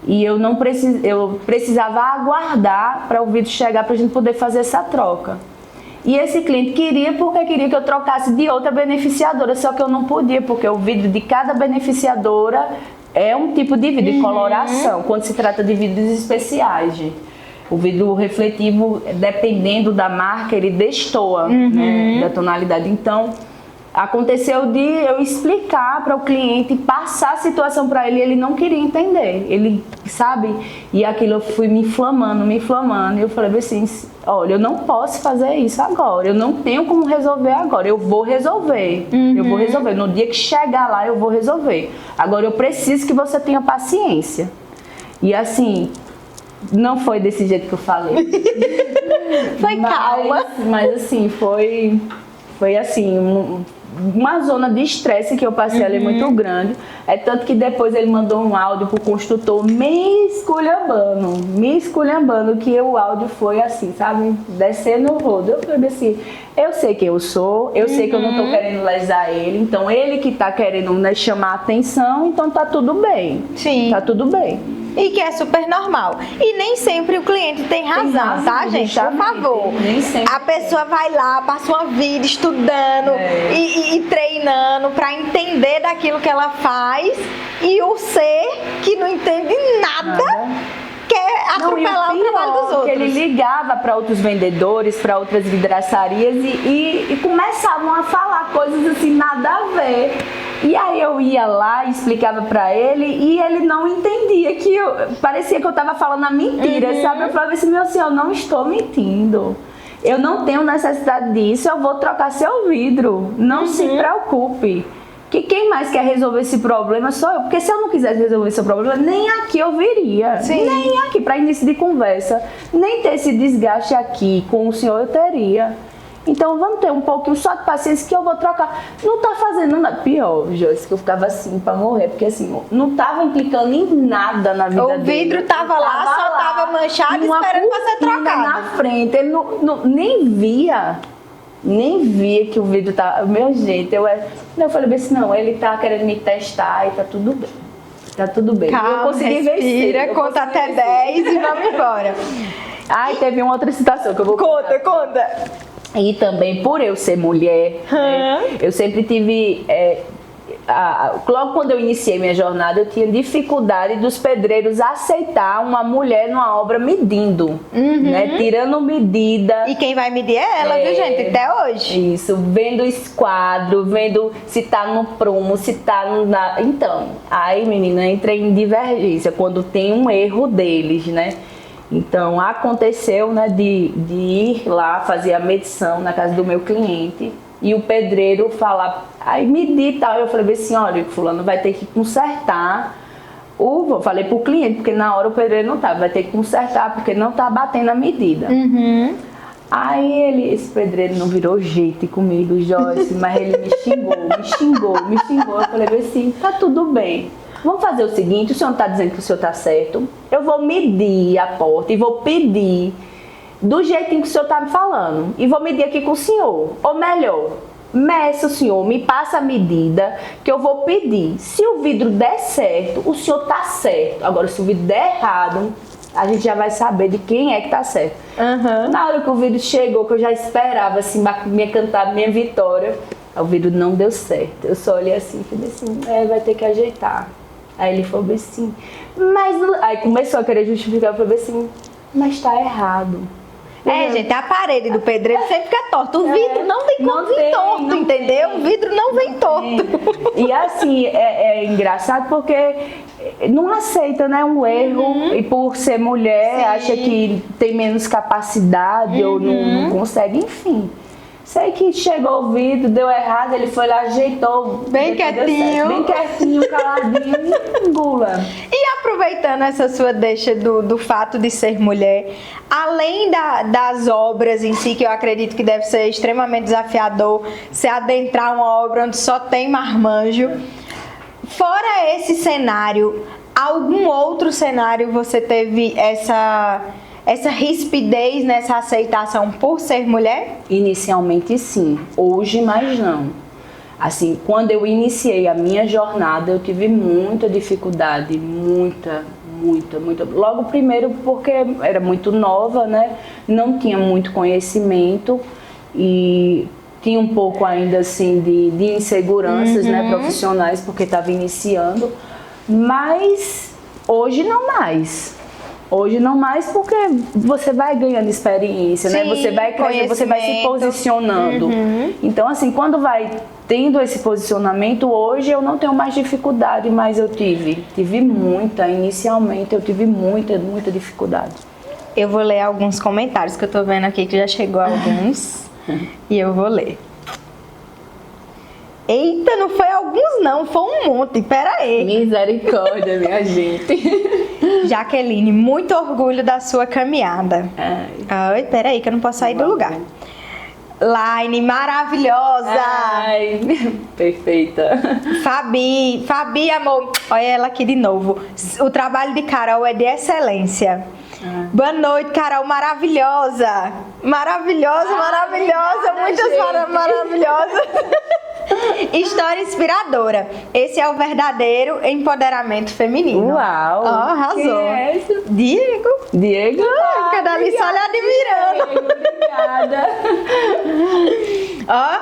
E eu precisava aguardar para o vidro chegar para a gente poder fazer essa troca. E esse cliente queria porque queria que eu trocasse de outra beneficiadora, só que eu não podia, porque o vidro de cada beneficiadora é um tipo de vidro de coloração, quando se trata de vidros especiais, gente. O vidro refletivo, dependendo da marca, ele destoa, né, da tonalidade. Então, aconteceu de eu explicar para o cliente, passar a situação para ele, e ele não queria entender. Ele, sabe? E aquilo eu fui me inflamando. E eu falei assim, olha, eu não posso fazer isso agora. Eu não tenho como resolver agora. Eu vou resolver. Eu vou resolver. No dia que chegar lá, eu vou resolver. Agora, eu preciso que você tenha paciência. E assim, não foi desse jeito que eu falei. Foi calma. Mas assim, foi assim, uma zona de estresse que eu passei ali muito grande. É tanto que depois ele mandou um áudio pro construtor me esculhambando, que o áudio foi assim, sabe, descendo o rodo. Eu falei assim, eu sei quem eu sou, eu sei que eu não tô querendo lesar ele, então ele que tá querendo, né, chamar a atenção, então tá tudo bem. Sim. Tá tudo bem. E que é super normal. E nem sempre o cliente tem razão, tá, gente? Por favor. Nem sempre. A pessoa vai lá, passa uma vida estudando e treinando pra entender daquilo que ela faz, e o ser que não entende nada quer atropelar o trabalho dos outros. Que ele ligava para outros vendedores, para outras vidraçarias e começavam a falar coisas assim, nada a ver. E aí eu ia lá e explicava pra ele e ele não entendia, parecia que eu tava falando a mentira, sabe? Eu falava assim, meu senhor, eu não estou mentindo. Eu não tenho necessidade disso, eu vou trocar seu vidro. Não se preocupe. Que quem mais quer resolver esse problema sou eu. Porque se eu não quisesse resolver esse problema, nem aqui eu viria. Sim. Nem aqui, para início de conversa. Nem ter esse desgaste aqui com o senhor eu teria. Então vamos ter um pouquinho só de paciência que eu vou trocar. Não tá fazendo nada. Pior, Joyce, que eu ficava assim pra morrer. Porque assim, não tava implicando em nada na vida dele. O vidro tava lá, só tava manchado, esperando pra ser trocado. Na frente, ele nem via. Nem via que o vidro tava... Meu jeito, eu falei assim, não, ele tá querendo me testar e tá tudo bem. Tá tudo bem. Calma, eu consegui respira, vencer. Conta até 10 e vamos embora. Ai, teve uma outra situação que eu vou Conta. E também por eu ser mulher, né, eu sempre tive... logo quando eu iniciei minha jornada, eu tinha dificuldade dos pedreiros aceitar uma mulher numa obra medindo, né, tirando medida. E quem vai medir é ela, viu, gente? Até hoje. Isso, vendo esquadro, vendo se tá no prumo, se tá no... Então, aí, menina, entrei em divergência quando tem um erro deles, né? Então, aconteceu, né, de ir lá fazer a medição na casa do meu cliente e o pedreiro falar, aí medir e tal. Eu falei assim, olha, fulano vai ter que consertar. Falei pro cliente, porque na hora o pedreiro não tava, vai ter que consertar porque não tá batendo a medida. Aí esse pedreiro não virou jeito comigo, Joyce, mas ele me xingou. Eu falei assim, tá tudo bem. Vamos fazer o seguinte, o senhor não está dizendo que o senhor está certo, eu vou medir a porta e vou pedir do jeitinho que o senhor está me falando. E vou medir aqui com o senhor. Ou melhor, meça o senhor, me passa a medida que eu vou pedir. Se o vidro der certo, o senhor está certo. Agora, se o vidro der errado, a gente já vai saber de quem é que está certo. Na hora que o vidro chegou, que eu já esperava assim, cantar minha vitória, o vidro não deu certo. Eu só olhei assim e falei assim, vai ter que ajeitar. Aí ele falou assim, aí começou a querer justificar, eu falei assim, mas tá errado. Gente, a parede do pedreiro sempre fica torta. O vidro não tem como vir torto, entendeu? O vidro não vem torto. E assim, é engraçado porque não aceita, né, um erro. E por ser mulher, acha que tem menos capacidade ou não consegue, enfim. Sei que chegou o vidro, deu errado, ele foi lá, ajeitou. Bem quietinho. Bem quietinho, caladinho, e engula. E aproveitando essa sua deixa do fato de ser mulher, além das obras em si, que eu acredito que deve ser extremamente desafiador, se adentrar uma obra onde só tem marmanjo, fora esse cenário, algum outro cenário você teve essa rispidez nessa aceitação por ser mulher? Inicialmente sim, hoje mais não. Assim, quando eu iniciei a minha jornada, eu tive muita dificuldade, muita. Logo primeiro porque era muito nova, né? Não tinha muito conhecimento e tinha um pouco ainda assim de inseguranças, né, profissionais, porque estava iniciando. Mas hoje não mais. Hoje não mais porque você vai ganhando experiência, né? Você vai crescendo, você vai se posicionando. Então, assim, quando vai tendo esse posicionamento, hoje eu não tenho mais dificuldade, mas eu tive muita, inicialmente eu tive muita dificuldade. Eu vou ler alguns comentários que eu tô vendo aqui, que já chegou alguns, e eu vou ler. Eita, não foi alguns não, foi um monte, pera aí. Misericórdia, minha gente. Jaqueline, muito orgulho da sua caminhada. Ai, pera aí que eu não posso sair do lugar. Laine, maravilhosa. Ai, perfeita. Fabi, amor, olha ela aqui de novo. O trabalho de Carol é de excelência. Boa noite, Carol, maravilhosa. Maravilhosa. Muitas maravilhosas. História inspiradora. Esse é o verdadeiro empoderamento feminino. Uau! Ó, arrasou. Quem é esse? Diego. Cada ali só lhe admirando. Obrigada. Ó,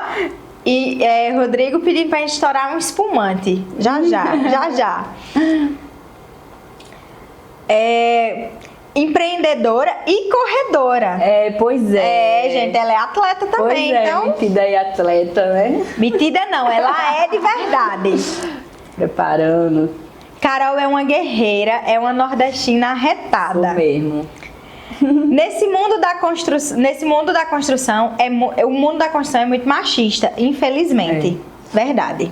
e Rodrigo pedindo pra gente estourar um espumante. Já. Empreendedora e corredora. Pois é. Gente, ela é atleta também, pois então. Metida e atleta, né? Metida não, ela é de verdade. Preparando. Carol é uma guerreira, é uma nordestina arretada. Sou mesmo. Nesse mundo da construção, o mundo da construção é muito machista, infelizmente. Verdade.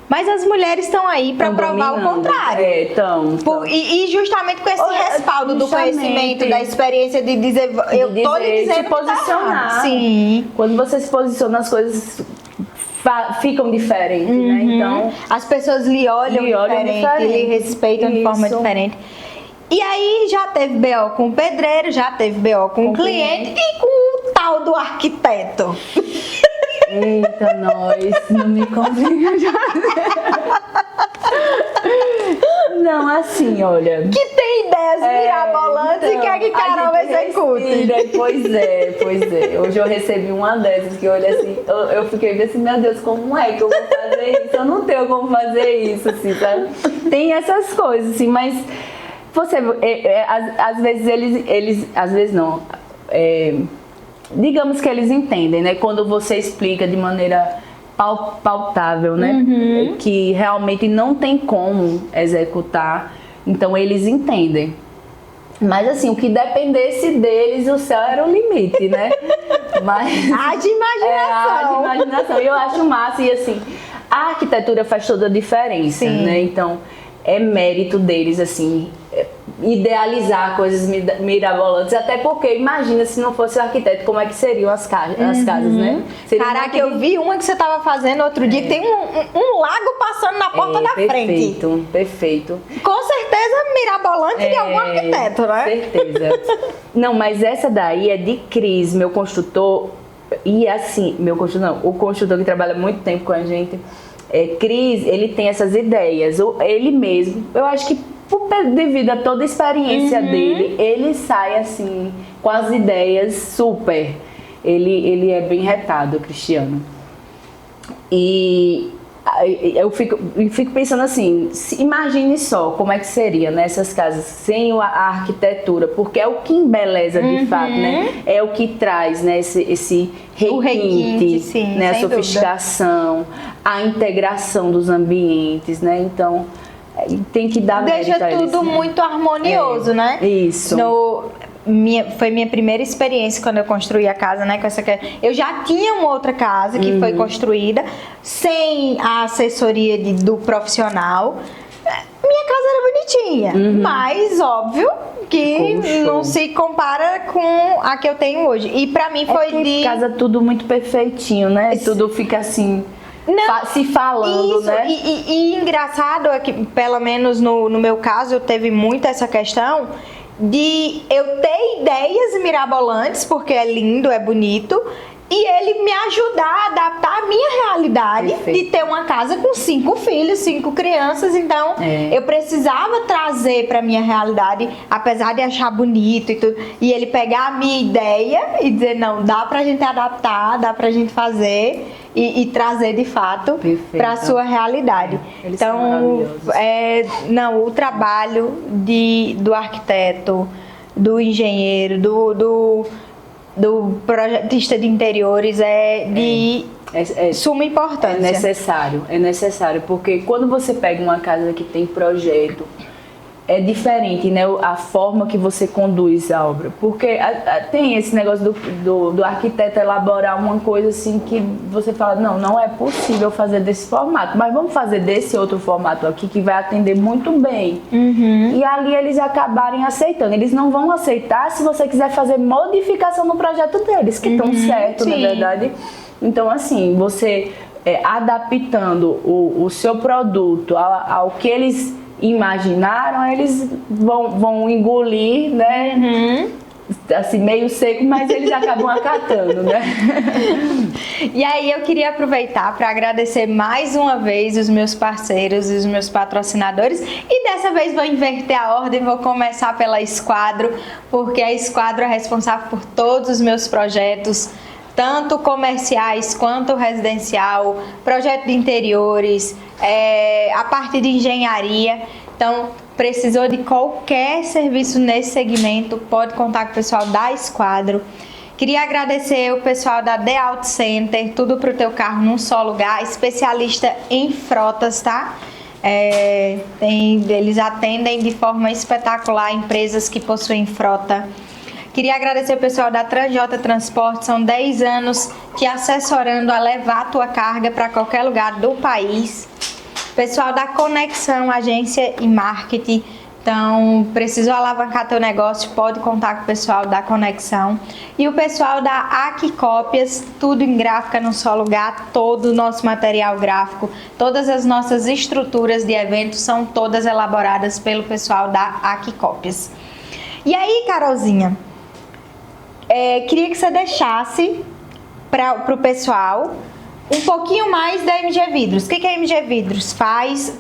Mas as mulheres estão aí para provar o contrário. E justamente com esse respaldo do conhecimento, da experiência de dizer, eu tô lhe dizendo, se posicionar. Tá. Sim. Quando você se posiciona, as coisas ficam diferentes, né? Então, as pessoas lhe olham diferente, lhe respeitam de forma diferente. E aí já teve BO com o pedreiro, já teve BO com o cliente e com o tal do arquiteto. Eita, nós, não me complica já. Não, assim, olha. Que tem ideias mirabolantes e quer que Carol execute. Pois é. Hoje eu recebi uma dessas que eu olhei assim, eu fiquei assim, meu Deus, como é que eu vou fazer isso? Eu não tenho como fazer isso, assim, sabe? Tem essas coisas, assim, mas você, às vezes eles às vezes não. Digamos que eles entendem, né? Quando você explica de maneira pautável, né? Que realmente não tem como executar, então eles entendem. Mas assim, o que dependesse deles, o céu era o limite, né? Mas haja imaginação. E eu acho massa, e assim, a arquitetura faz toda a diferença, né? Então, é mérito deles, assim, idealizar coisas mirabolantes, até porque imagina se não fosse o arquiteto, como é que seriam as casas, né? Caraca, eu vi uma que você estava fazendo outro dia, que tem um lago passando na porta da frente. Perfeito. Com certeza mirabolante de algum arquiteto, né? Certeza. Não, mas essa daí é de Cris, meu construtor, e assim, o construtor que trabalha muito tempo com a gente, Cris, ele tem essas ideias, ele mesmo, eu acho que devido a toda a experiência dele, ele sai assim, com as ideias super. Ele é bem retado, Cristiano. E eu fico pensando assim, imagine só como é que seria nessas casas sem a arquitetura, porque é o que embeleza de fato, né? É o que traz, né, esse requinte, sim, né, a sofisticação, a integração dos ambientes, né? Então, tem que dar deixa tudo muito harmonioso, né? Isso. foi minha primeira experiência quando eu construí a casa, né? Eu já tinha uma outra casa que foi construída sem a assessoria do profissional. Minha casa era bonitinha, mas óbvio que não se compara com a que eu tenho hoje. E pra mim foi de casa tudo muito perfeitinho, né? Tudo fica assim, se falando, isso, né? E engraçado é que, pelo menos no meu caso, eu teve muito essa questão de eu ter ideias mirabolantes, porque é lindo, é bonito, e ele me ajudar a adaptar a minha realidade. Perfeito. De ter uma casa com 5 filhos, 5 crianças. Então, eu precisava trazer para minha realidade, apesar de achar bonito e tudo, e ele pegar a minha ideia e dizer, não, dá pra gente adaptar, dá pra gente fazer e trazer de fato para a sua realidade. Então, o trabalho do arquiteto, do engenheiro, do projetista de interiores é de suma importância. É necessário, porque quando você pega uma casa que tem projeto, é diferente, né? A forma que você conduz a obra. Porque tem esse negócio do arquiteto elaborar uma coisa assim que você fala, não é possível fazer desse formato, mas vamos fazer desse outro formato aqui que vai atender muito bem. E ali eles acabarem aceitando. Eles não vão aceitar se você quiser fazer modificação no projeto deles, que estão certo, na verdade. Então, assim, você adaptando o seu produto ao que eles imaginaram, eles vão engolir, né? Assim, meio seco, mas eles acabam acatando, né? E aí eu queria aproveitar para agradecer mais uma vez os meus parceiros e os meus patrocinadores, e dessa vez vou inverter a ordem, vou começar pela Esquadro, porque a Esquadro é responsável por todos os meus projetos, tanto comerciais quanto residencial, projeto de interiores, a parte de engenharia. Então, precisou de qualquer serviço nesse segmento, pode contar com o pessoal da Esquadro. Queria agradecer o pessoal da The Auto Center, tudo para o teu carro num só lugar, especialista em frotas, tá? Eles atendem de forma espetacular empresas que possuem frota. Queria agradecer o pessoal da Transjota Transporte, são 10 anos te assessorando a levar a tua carga para qualquer lugar do país. Pessoal da Conexão, agência e marketing, então precisou alavancar teu negócio, pode contar com o pessoal da Conexão. E o pessoal da Aqui Cópias, tudo em gráfica num só lugar, todo o nosso material gráfico, todas as nossas estruturas de eventos são todas elaboradas pelo pessoal da Aqui Cópias. E aí, Carolzinha, queria que você deixasse para o pessoal um pouquinho mais da MG Vidros. O que a MG Vidros faz?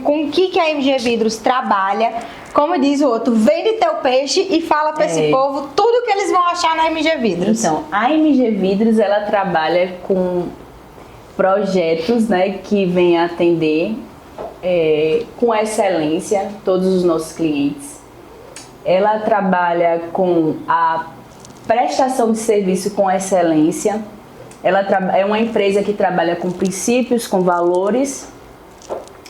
Com o que a MG Vidros trabalha? Como diz o outro, vende teu peixe e fala para esse povo tudo que eles vão achar na MG Vidros. Então, a MG Vidros, ela trabalha com projetos, né, que vêm atender com excelência todos os nossos clientes. Ela trabalha com a prestação de serviço com excelência. Ela é uma empresa que trabalha com princípios, com valores.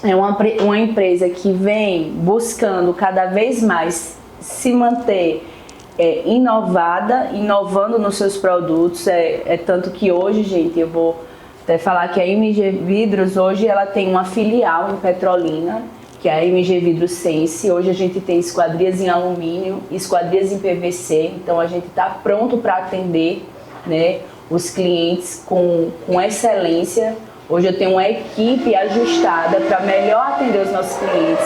É uma empresa que vem buscando cada vez mais se manter inovando nos seus produtos. Tanto que hoje, gente, eu vou até falar que a MG Vidros hoje ela tem uma filial em Petrolina, que é a MG Vidros Sense. Hoje a gente tem esquadrias em alumínio, esquadrias em PVC, então a gente está pronto para atender, né, os clientes com excelência. Hoje eu tenho uma equipe ajustada para melhor atender os nossos clientes,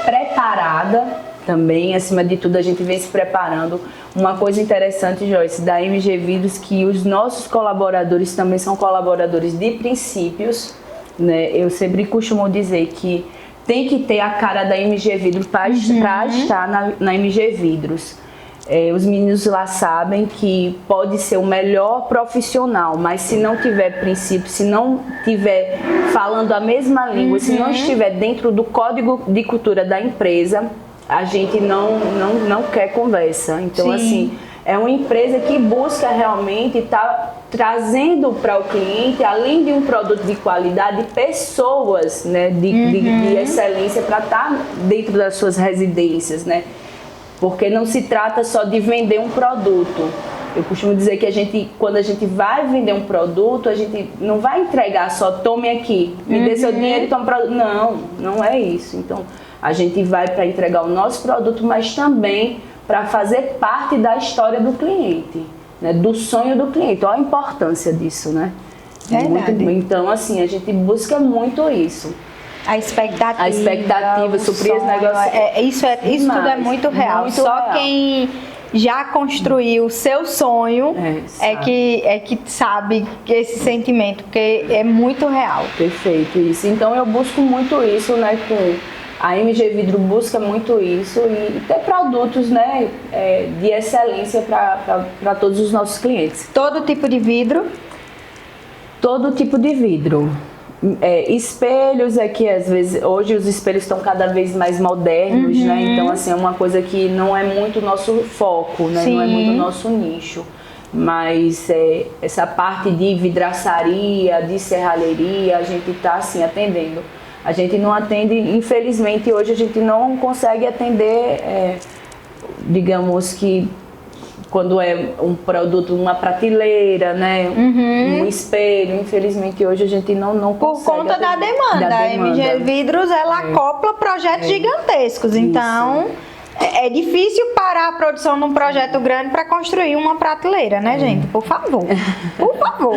preparada também, acima de tudo a gente vem se preparando. Uma coisa interessante, Joyce, da MG Vidros, que os nossos colaboradores também são colaboradores de princípios, né? Eu sempre costumo dizer que tem que ter a cara da MG Vidros para estar na MG Vidros. Os meninos lá sabem que pode ser o melhor profissional, mas se não tiver princípio, se não tiver falando a mesma língua, se não estiver dentro do código de cultura da empresa, a gente não quer conversa. Então, sim, assim, é uma empresa que busca realmente estar trazendo para o cliente, além de um produto de qualidade, pessoas, né, de excelência para estar dentro das suas residências, né? Porque não se trata só de vender um produto. Eu costumo dizer que quando a gente vai vender um produto, a gente não vai entregar só, tome aqui, me dê seu dinheiro e tome produto. Não, não é isso. Então, a gente vai para entregar o nosso produto, mas também para fazer parte da história do cliente, né? Do sonho do cliente. Olha a importância disso, né? Então, assim, a gente busca muito isso. A expectativa, suprir os negócios. Isso tudo é muito real. Muito Só real. quem já construiu o seu sonho é que sabe esse sentimento, porque é muito real. Perfeito, isso. Então eu busco muito isso, né? A MG Vidro busca muito isso e ter produtos, né, de excelência para todos os nossos clientes. Todo tipo de vidro? Todo tipo de vidro. Espelhos que às vezes, hoje os espelhos estão cada vez mais modernos, né? Então assim, é uma coisa que não é muito nosso foco, né? Sim. Não é muito nosso nicho. Mas essa parte de vidraçaria, de serralheria, a gente está assim atendendo. A gente não atende, infelizmente hoje a gente não consegue atender, digamos que quando é um produto, uma prateleira, né, um espelho, infelizmente hoje a gente não consegue. Por conta da demanda. A MG Vidros, ela acopla projetos gigantescos, então é difícil parar a produção de um projeto grande para construir uma prateleira, né, gente? Por favor, por favor.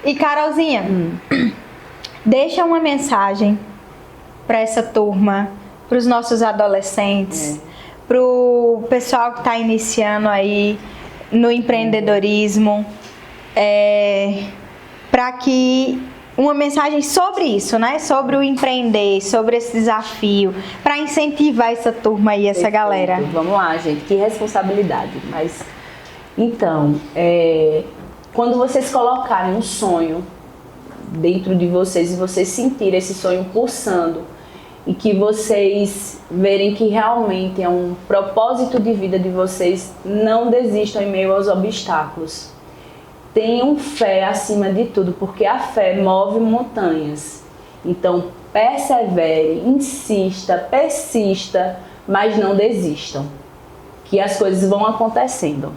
E Carolzinha, deixa uma mensagem para essa turma, para os nossos adolescentes, para o pessoal que está iniciando aí no empreendedorismo, para que uma mensagem sobre isso, né? Sobre o empreender, sobre esse desafio, para incentivar essa turma aí, essa galera. Vamos lá, gente, que responsabilidade. Mas então, quando vocês colocarem um sonho dentro de vocês e vocês sentirem esse sonho pulsando e que vocês verem que realmente é um propósito de vida de vocês, não desistam em meio aos obstáculos. Tenham fé acima de tudo, porque a fé move montanhas. Então, persevere, insista, persista, mas não desistam, que as coisas vão acontecendo.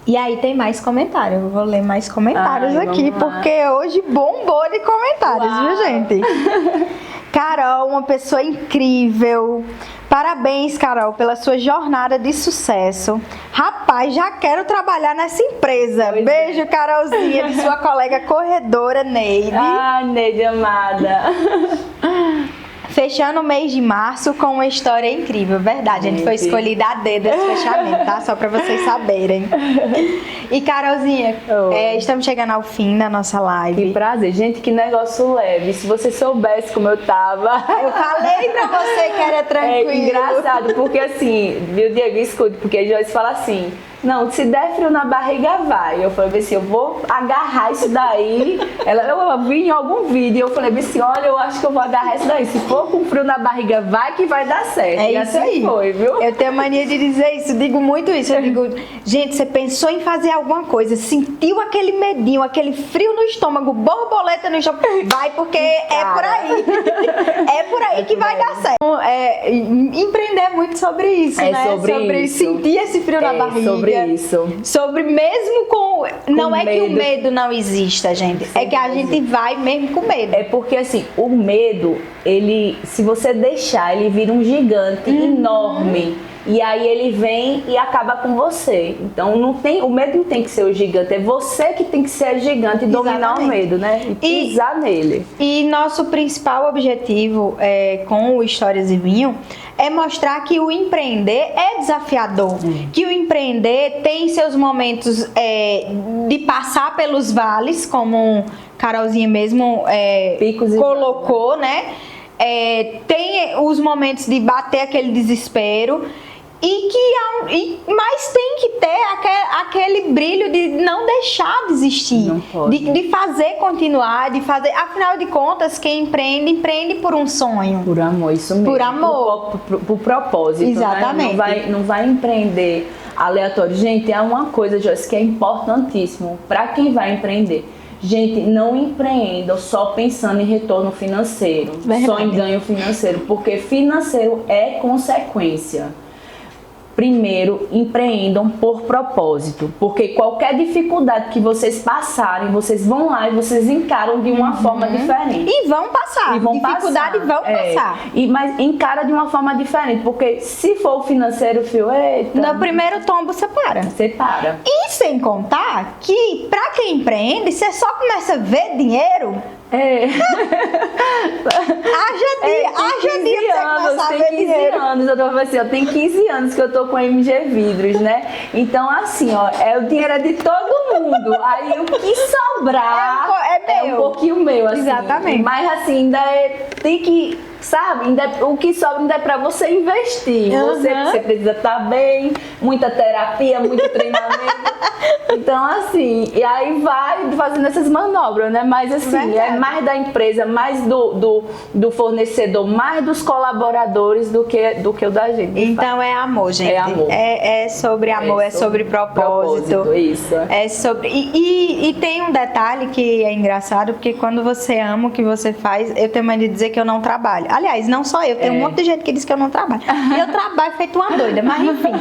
E aí tem mais comentários, eu vou ler mais comentários aqui, porque hoje bombou de comentários, viu, gente? Carol, uma pessoa incrível. Parabéns, Carol, pela sua jornada de sucesso. Rapaz, já quero trabalhar nessa empresa. Beijo, Carolzinha, de sua colega corredora, Neide. Ai, Neide amada. Fechando o mês de março com uma história incrível. Verdade, a gente foi escolhida a dedo esse fechamento, tá? Só pra vocês saberem. E Carolzinha, estamos chegando ao fim da nossa live. Que prazer. Gente, que negócio leve. Se você soubesse como eu tava... Eu falei pra você que era tranquilo. É engraçado, porque assim, viu, Diego, escute, porque a Joyce fala assim... Não, se der frio na barriga, vai. Eu falei assim, eu vou agarrar isso daí. Eu vi em algum vídeo, eu falei assim, olha, eu acho que eu vou agarrar isso daí. Se for com frio na barriga, vai que vai dar certo. É e isso assim aí. Foi, viu? Eu tenho mania de dizer isso, digo muito isso. Eu digo, gente, você pensou em fazer alguma coisa, sentiu aquele medinho, aquele frio no estômago, borboleta no estômago, vai porque é por aí. É por aí que vai dar certo. Empreender é muito sobre isso, né? Sobre isso. Sentir esse frio na barriga. Sobre isso. Sobre mesmo com... Não é medo. que o medo não exista, gente. É que a gente vai mesmo com medo. É porque assim, o medo, se você deixar, ele vira um gigante enorme. E aí ele vem e acaba com você. Então o medo não tem que ser o gigante, é você que tem que ser gigante e dominar o medo, né? E pisar nele. E nosso principal objetivo com o Histórias e Vinho é mostrar que o empreender é desafiador. Que o empreender tem seus momentos de passar pelos vales, como Carolzinha mesmo colocou, né? Tem os momentos de bater aquele desespero. Mas tem que ter aquele brilho de não deixar de existir, de fazer continuar, de fazer. Afinal de contas, quem empreende por um sonho. Por amor, isso mesmo. Por amor. Por propósito. Exatamente. Né? Não vai empreender aleatório. Gente, é uma coisa, Joyce, que é importantíssimo para quem vai empreender. Gente, não empreendam só pensando em retorno financeiro, Verdade. só em ganho financeiro, porque financeiro é consequência. Primeiro, empreendam por propósito, porque qualquer dificuldade que vocês passarem, vocês vão lá e vocês encaram de uma forma diferente. E vão passar. Dificuldade vão passar. Mas encara de uma forma diferente, porque se for o financeiro, fio, eita, No primeiro tombo você para. você para. E sem contar que pra quem empreende, você só começa a ver dinheiro. Haja dia que você começa a ver Tem 15 dinheiro. anos, eu tô assim, ó, tem 15 anos que eu tô com a MG Vidros, né? Então, assim, ó, o dinheiro é de todo mundo. Aí o que sobrar É meu. um pouquinho meu, assim. Exatamente. Mas assim, ainda tem que, sabe, o que sobra ainda é pra você investir. Você precisa estar bem, muita terapia, muito treinamento. Então, assim, e aí vai fazendo essas manobras, né? Mas assim, Verdade. é mais da empresa, mais do fornecedor, mais dos colaboradores do que o da gente. Então é amor, gente. É amor. É sobre amor, é sobre propósito. Isso. É sobre. E tem um detalhe que é engraçado, porque quando você ama o que você faz, eu tenho mania de dizer que eu não trabalho. Aliás, não só eu, tem um monte de gente que diz que eu não trabalho. E eu trabalho feito uma doida, mas enfim.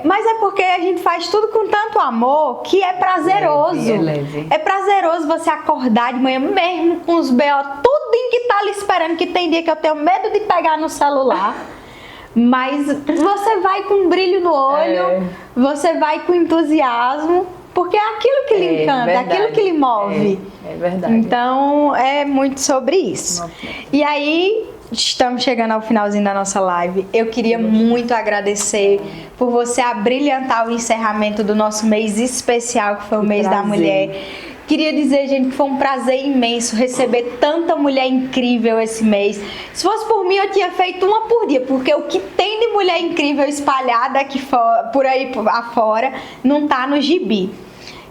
Mas é porque a gente faz tudo com tanto amor que é prazeroso. Leve. É prazeroso você acordar de manhã, mesmo com os B.O. tudo em que tá ali esperando, que tem dia que eu tenho medo de pegar no celular. Mas você vai com um brilho no olho, você vai com entusiasmo, porque é aquilo que lhe encanta, verdade. é aquilo que lhe move. É verdade. Então, é muito sobre isso. Nossa. E aí, estamos chegando ao finalzinho da nossa live. Eu queria muito agradecer por você abrilhantar o encerramento do nosso mês especial, que foi o mês da mulher. Queria dizer, gente, que foi um prazer imenso receber tanta mulher incrível esse mês. Se fosse por mim, eu tinha feito uma por dia, porque o que tem de mulher incrível espalhada aqui por aí afora não tá no gibi.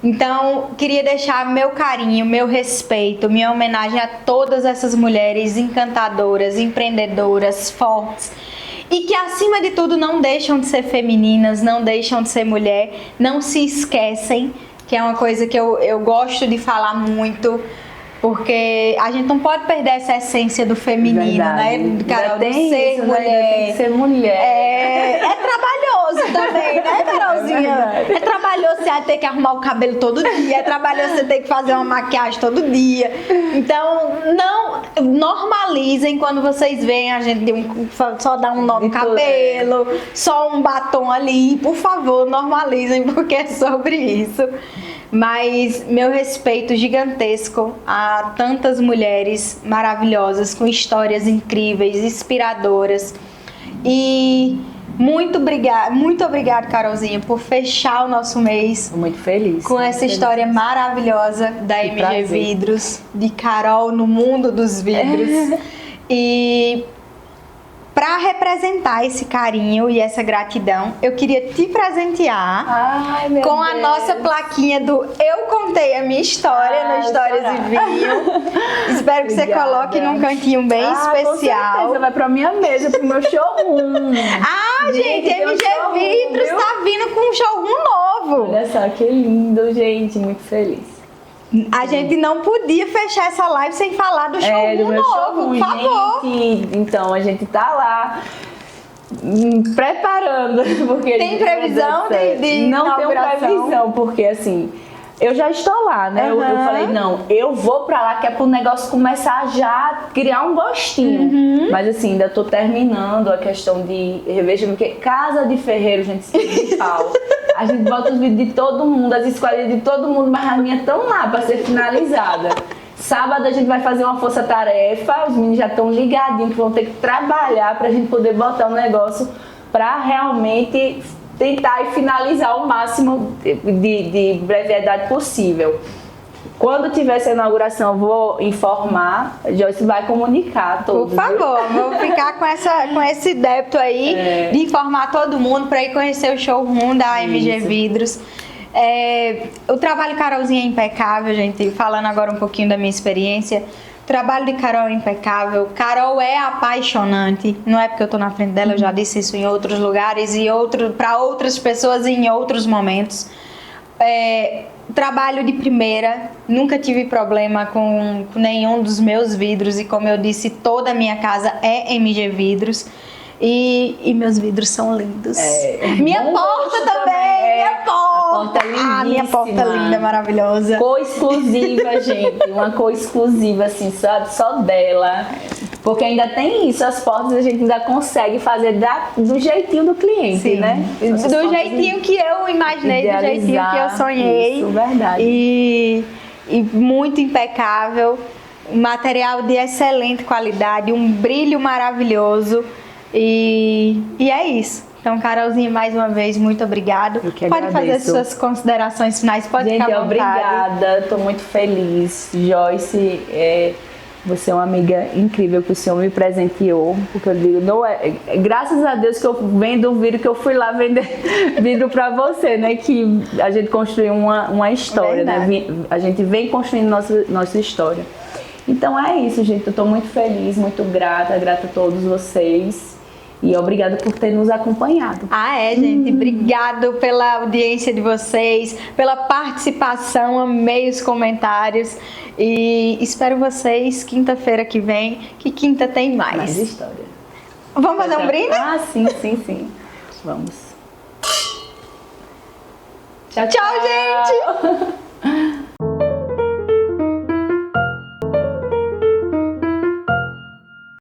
Então, queria deixar meu carinho, meu respeito, minha homenagem a todas essas mulheres encantadoras, empreendedoras, fortes. E que, acima de tudo, não deixam de ser femininas, não deixam de ser mulher, não se esquecem, que é uma coisa que eu gosto de falar muito, porque a gente não pode perder essa essência do feminino, Verdade. né, Carol? Tem De ser isso, mulher. né? Tem que ser mulher. É trabalhoso também, né, Carolzinha? É trabalhoso você ter que arrumar o cabelo todo dia, é trabalhoso você ter que fazer uma maquiagem todo dia. Então, não normalizem quando vocês veem a gente só dar um nó no cabelo, só um batom ali. Por favor, normalizem, porque é sobre isso. Mas meu respeito gigantesco a tantas mulheres maravilhosas, com histórias incríveis, inspiradoras. E muito obrigada, Carolzinha, por fechar o nosso mês. Estou muito feliz. Com essa história maravilhosa da MG prazer. Vidros, de Carol no mundo dos vidros. E para representar esse carinho e essa gratidão, eu queria te presentear Ai, meu com a Deus. nossa plaquinha do Eu Contei a Minha História no Histórias e Vinho. Espero que você Obrigada. coloque num cantinho bem Com especial. certeza, vai pra minha mesa, pro meu showroom. Gente, tem um MG showroom, Vidros viu? tá vindo com um showroom novo. Olha só que lindo, gente, muito feliz. A gente não podia fechar essa live sem falar do showroom do meu novo, showroom, por favor. gente. Então, a gente tá lá preparando. Porque a Tem gente vai previsão dar certo. de Não tenho inauguração? previsão, porque assim, eu já estou lá, né? Eu falei, não, eu vou pra lá, que é pro negócio começar a já criar um gostinho. Mas assim, ainda tô terminando a questão de reveja, porque casa de ferreiro, gente, de pau. A gente bota os vídeos de todo mundo, as escolhas de todo mundo, mas a minha estão lá pra ser finalizada. Sábado a gente vai fazer uma força-tarefa, os meninos já estão ligadinhos que vão ter que trabalhar pra gente poder botar o negócio pra realmente tentar e finalizar o máximo de brevidade possível. Quando tiver essa inauguração, eu vou informar, Joyce vai comunicar a todos. Por favor, vou ficar com esse débito aí de informar todo mundo para ir conhecer o showroom da MG Vidros. O trabalho de Carolzinha é impecável, gente. Falando agora um pouquinho da minha experiência, o trabalho de Carol é impecável. Carol é apaixonante. Não é porque eu tô na frente dela, eu já disse isso em outros lugares e para outras pessoas e em outros momentos. trabalho de primeira, nunca tive problema com nenhum dos meus vidros e, como eu disse, toda a minha casa é MG Vidros. E meus vidros são lindos. Minha porta também! Minha porta! Minha porta linda, maravilhosa. Cor exclusiva, gente. Uma cor exclusiva, assim, só dela. Porque ainda tem isso, as portas a gente ainda consegue fazer do jeitinho do cliente, Sim, né? Do jeitinho que eu imaginei, do jeitinho que eu sonhei. Isso, verdade. E muito impecável. Material de excelente qualidade, um brilho maravilhoso. E é isso. Então, Carolzinha, mais uma vez, muito obrigado. Pode fazer as suas considerações finais, pode ficar à vontade. Obrigada, estou muito feliz. Joyce, você é uma amiga incrível que o Senhor me presenteou, porque eu digo, graças a Deus que eu vendo o vídeo, que eu fui lá vender vidro para você, né? Que a gente construiu uma história, né? A gente vem construindo nossa história. Então é isso, gente. Eu estou muito feliz, muito grata a todos vocês. E obrigada por ter nos acompanhado. Gente. Obrigado pela audiência de vocês, pela participação. Amei os comentários. E espero vocês quinta-feira que vem, que quinta tem mais. Mais história. Vamos fazer um brinde? Sim. Vamos. Tchau, gente!